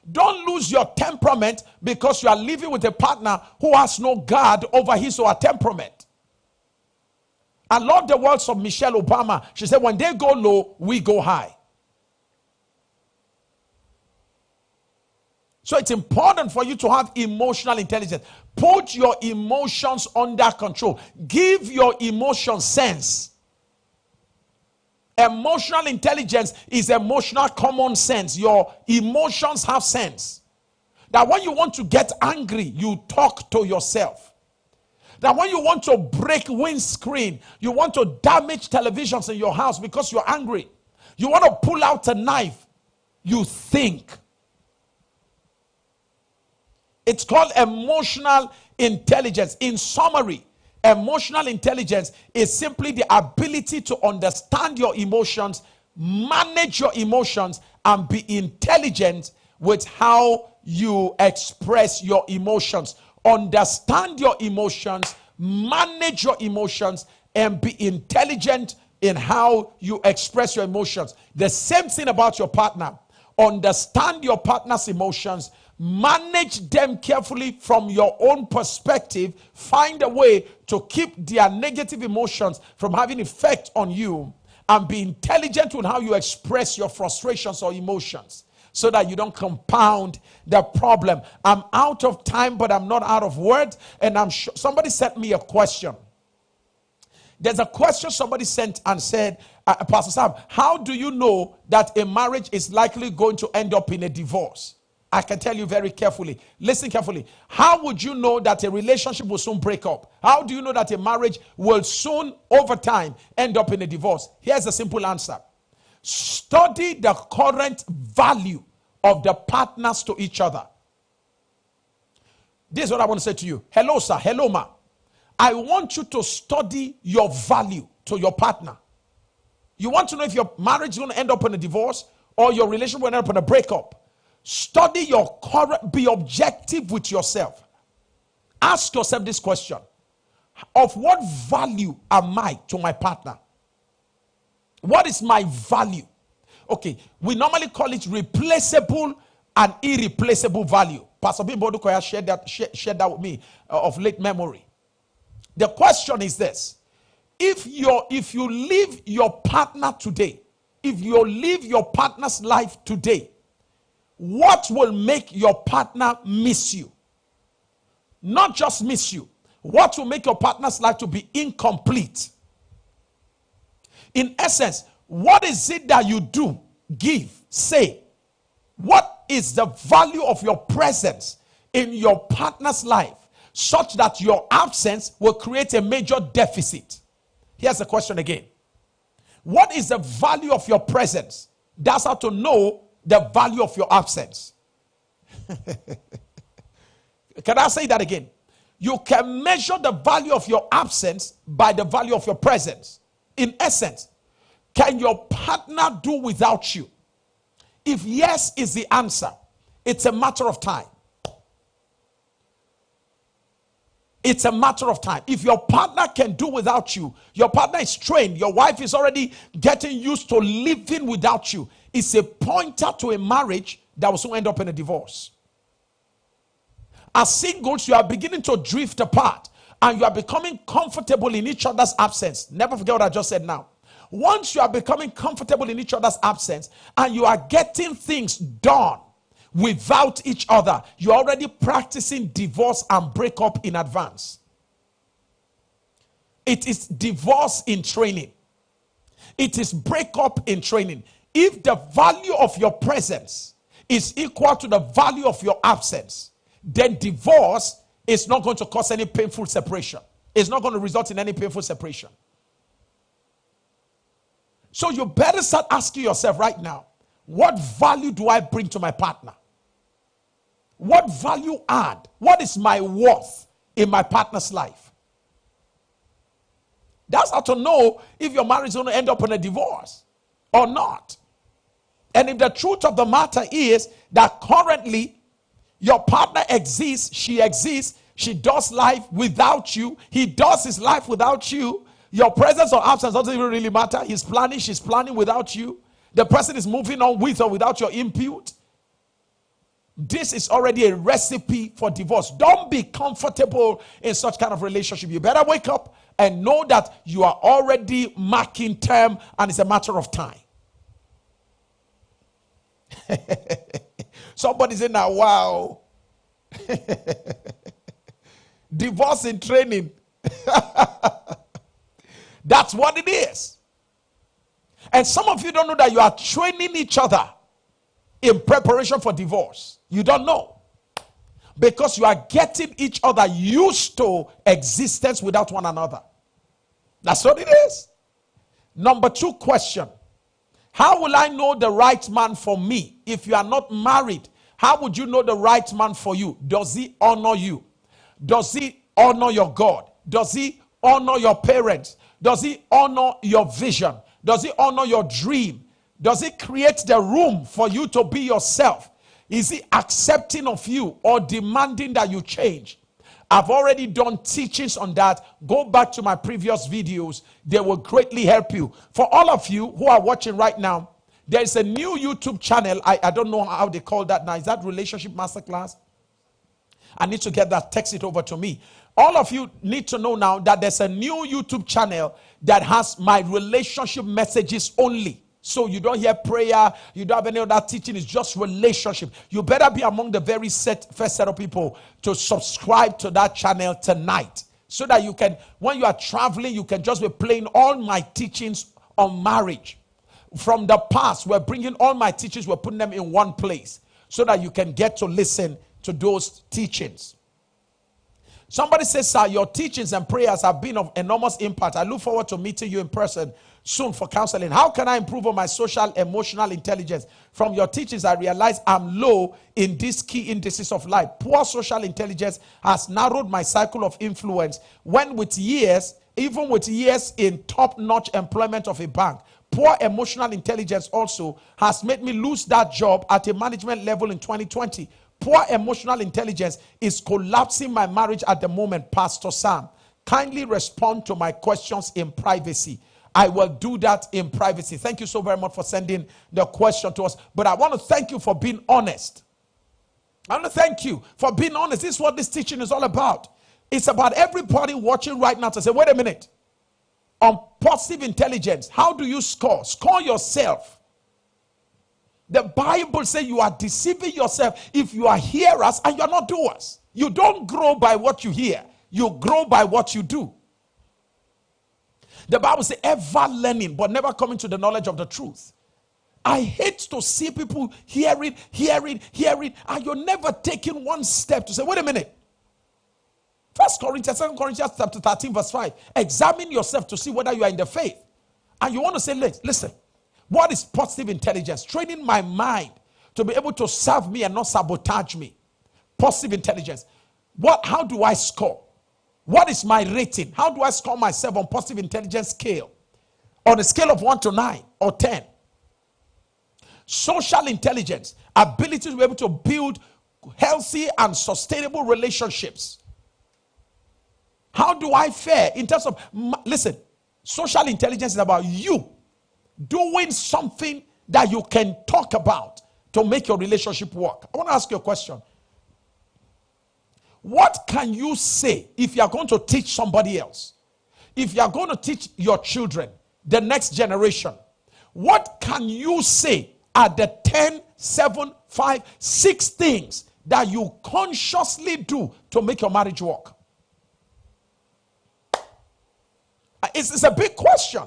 Don't lose your temperament because you are living with a partner who has no guard over his or her temperament. I love the words of Michelle Obama. She said, when they go low, we go high. So it's important for you to have emotional intelligence. Put your emotions under control. Give your emotions sense. Emotional intelligence is emotional common sense. Your emotions have sense. That when you want to get angry, you talk to yourself. That when you want to break windscreen, you want to damage televisions in your house because you're angry, you want to pull out a knife, you think. It's called emotional intelligence. In summary, emotional intelligence is simply the ability to understand your emotions, manage your emotions, and be intelligent with how you express your emotions. Understand your emotions, manage your emotions, and be intelligent in how you express your emotions. The same thing about your partner. Understand your partner's emotions, manage them carefully from your own perspective. Find a way to keep their negative emotions from having effect on you, and be intelligent with how you express your frustrations or emotions so that you don't compound the problem. I'm out of time, but I'm not out of words. And I'm sure somebody sent me a question. There's a question somebody sent and said, Pastor Sam, how do you know that a marriage is likely going to end up in a divorce? I can tell you very carefully. Listen carefully. How would you know that a relationship will soon break up? How do you know that a marriage will soon, over time, end up in a divorce? Here's a simple answer. Study the current value of the partners to each other. This is what I want to say to you. Hello, sir. Hello, ma. I want you to study your value to your partner. You want to know if your marriage is going to end up in a divorce or your relationship will end up in a breakup. Study your current, be objective with yourself. Ask yourself this question. Of what value am I to my partner? What is my value? Okay, we normally call it replaceable and irreplaceable value. Pastor Bimbodukoya shared that with me of late memory. The question is this. If you leave your partner today, if you live your partner's life today, what will make your partner miss you? Not just miss you. What will make your partner's life to be incomplete? In essence, what is it that you do, give, say? What is the value of your presence in your partner's life such that your absence will create a major deficit? Here's the question again. What is the value of your presence? That's how to know the value of your absence. Can I say that again? You can measure the value of your absence by the value of your presence. In essence, can your partner do without you? If yes is the answer, it's a matter of time. It's a matter of time. If your partner can do without you, your partner is trained, your wife is already getting used to living without you, it's a pointer to a marriage that will soon end up in a divorce. As singles, you are beginning to drift apart and you are becoming comfortable in each other's absence. Never forget what I just said now. Once you are becoming comfortable in each other's absence and you are getting things done without each other, you're already practicing divorce and breakup in advance. It is divorce in training. It is breakup in training. If the value of your presence is equal to the value of your absence, then divorce is not going to cause any painful separation. It's not going to result in any painful separation. So you better start asking yourself right now, what value do I bring to my partner? What value add? What is my worth in my partner's life? That's how to know if your marriage is going to end up in a divorce or not. And if the truth of the matter is that currently your partner exists, she does life without you, he does his life without you, your presence or absence doesn't even really matter. He's planning, she's planning without you. The person is moving on with or without your input. This is already a recipe for divorce. Don't be comfortable in such kind of relationship. You better wake up and know that you are already marking term and it's a matter of time. Somebody say now, wow. Divorce in training. That's what it is. And some of you don't know that you are training each other in preparation for divorce. You don't know. Because you are getting each other used to existence without one another. That's what it is. Number 2 question. How will I know the right man for me? If you are not married, how would you know the right man for you? Does he honor you? Does he honor your God? Does he honor your parents? Does he honor your vision? Does he honor your dream? Does he create the room for you to be yourself? Is he accepting of you or demanding that you change? I've already done teachings on that. Go back to my previous videos. They will greatly help you. For all of you who are watching right now, there is a new YouTube channel. I don't know how they call that now. Is that Relationship Masterclass? I need to get that. Text it over to me. All of you need to know now that there's a new YouTube channel that has my relationship messages only. So you don't hear prayer, you don't have any other teaching, it's just relationship. You better be among the very first set of people to subscribe to that channel tonight So that you can, when you are traveling, you can just be playing all my teachings on marriage. From the past, we're bringing all my teachings, we're putting them in one place so that you can get to listen to those teachings. Somebody says, sir, your teachings and prayers have been of enormous impact. I look forward to meeting you in person soon for counseling. How can I improve on my social emotional intelligence? From your teachings, I realize I'm low in these key indices of life. Poor social intelligence has narrowed my cycle of influence when with years, even with years in top-notch employment of a bank. Poor emotional intelligence also has made me lose that job at a management level in 2020. Poor emotional intelligence is collapsing my marriage at the moment, Pastor Sam. Kindly respond to my questions in privacy. I will do that in privacy. Thank you so very much for sending the question to us. But I want to thank you for being honest. I want to thank you for being honest. This is what this teaching is all about. It's about everybody watching right now to say, wait a minute. On positive intelligence, how do you score? Score yourself. The Bible says you are deceiving yourself if you are hearers and you are not doers. You don't grow by what you hear. You grow by what you do. The Bible says ever learning but never coming to the knowledge of the truth. I hate to see people hearing, and you're never taking one step to say, wait a minute. 1 Corinthians, 2 Corinthians chapter 13 verse 5. Examine yourself to see whether you are in the faith. And you want to say, listen. What is positive intelligence? Training my mind to be able to serve me and not sabotage me. Positive intelligence. How do I score? What is my rating? How do I score myself on positive intelligence scale? On a scale of 1 to 9 or 10. Social intelligence. Ability to be able to build healthy and sustainable relationships. How do I fare in terms of, listen, social intelligence is about you doing something that you can talk about to make your relationship work. I want to ask you a question. What can you say if you are going to teach somebody else? If you are going to teach your children, the next generation, what can you say are the 10, 7, 5, 6 things that you consciously do to make your marriage work? It's a big question.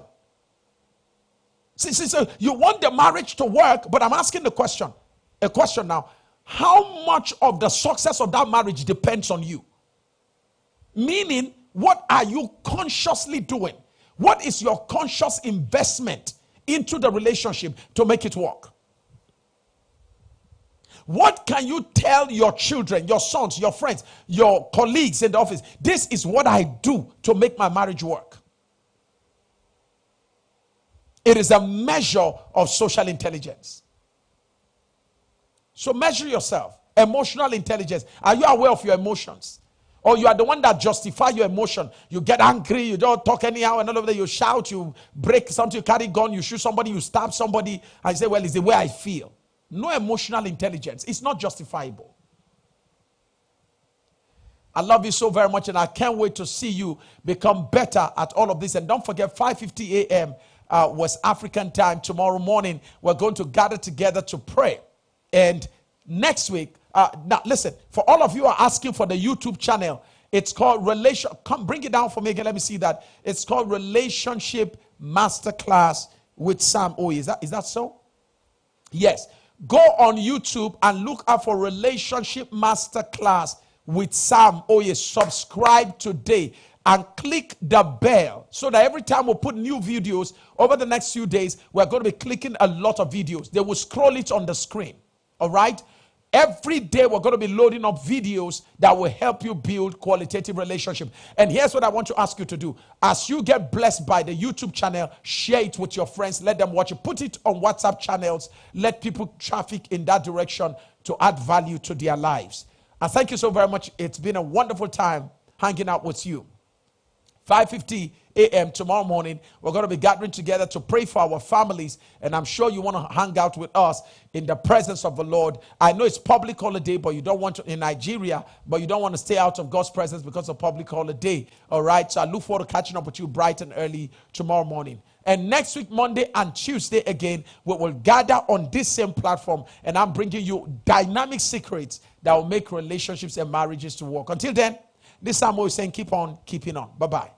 So you want the marriage to work, but I'm asking a question now. How much of the success of that marriage depends on you? Meaning, what are you consciously doing? What is your conscious investment into the relationship to make it work? What can you tell your children, your sons, your friends, your colleagues in the office? This is what I do to make my marriage work. It is a measure of social intelligence. So measure yourself. Emotional intelligence. Are you aware of your emotions? Or you are the one that justify your emotion. You get angry, you don't talk anyhow, and all of that. You shout, you break something, you carry a gun, you shoot somebody, you stab somebody, and you say, well, it's the way I feel. No emotional intelligence. It's not justifiable. I love you so very much, and I can't wait to see you become better at all of this. And don't forget, 5:50 a.m. West African time tomorrow morning, we're going to gather together to pray. And next week, now listen, for all of you who are asking for the YouTube channel, it's called Come, bring it down for me again. Let me see that. It's called Relationship Masterclass with Sam Oye. Is that so? Yes. Go on YouTube and look up for Relationship Masterclass with Sam Oye. Subscribe today and click the bell so that every time we put new videos over the next few days, we're going to be clicking a lot of videos. They will scroll it on the screen. All right? Every day we're going to be loading up videos that will help you build qualitative relationship. And here's what I want to ask you to do. As you get blessed by the YouTube channel, share it with your friends. Let them watch it. Put it on WhatsApp channels. Let people traffic in that direction to add value to their lives. And thank you so very much. It's been a wonderful time hanging out with you. 5:50 a.m. tomorrow morning, we're going to be gathering together to pray for our families. And I'm sure you want to hang out with us in the presence of the Lord. I know it's public holiday, but you don't want to, in Nigeria, but you don't want to stay out of God's presence because of public holiday. All right. So I look forward to catching up with you bright and early tomorrow morning. And next week, Monday and Tuesday again, we will gather on this same platform. And I'm bringing you dynamic secrets that will make relationships and marriages to work. Until then, This Samuel is saying, keep on keeping on. Bye-bye.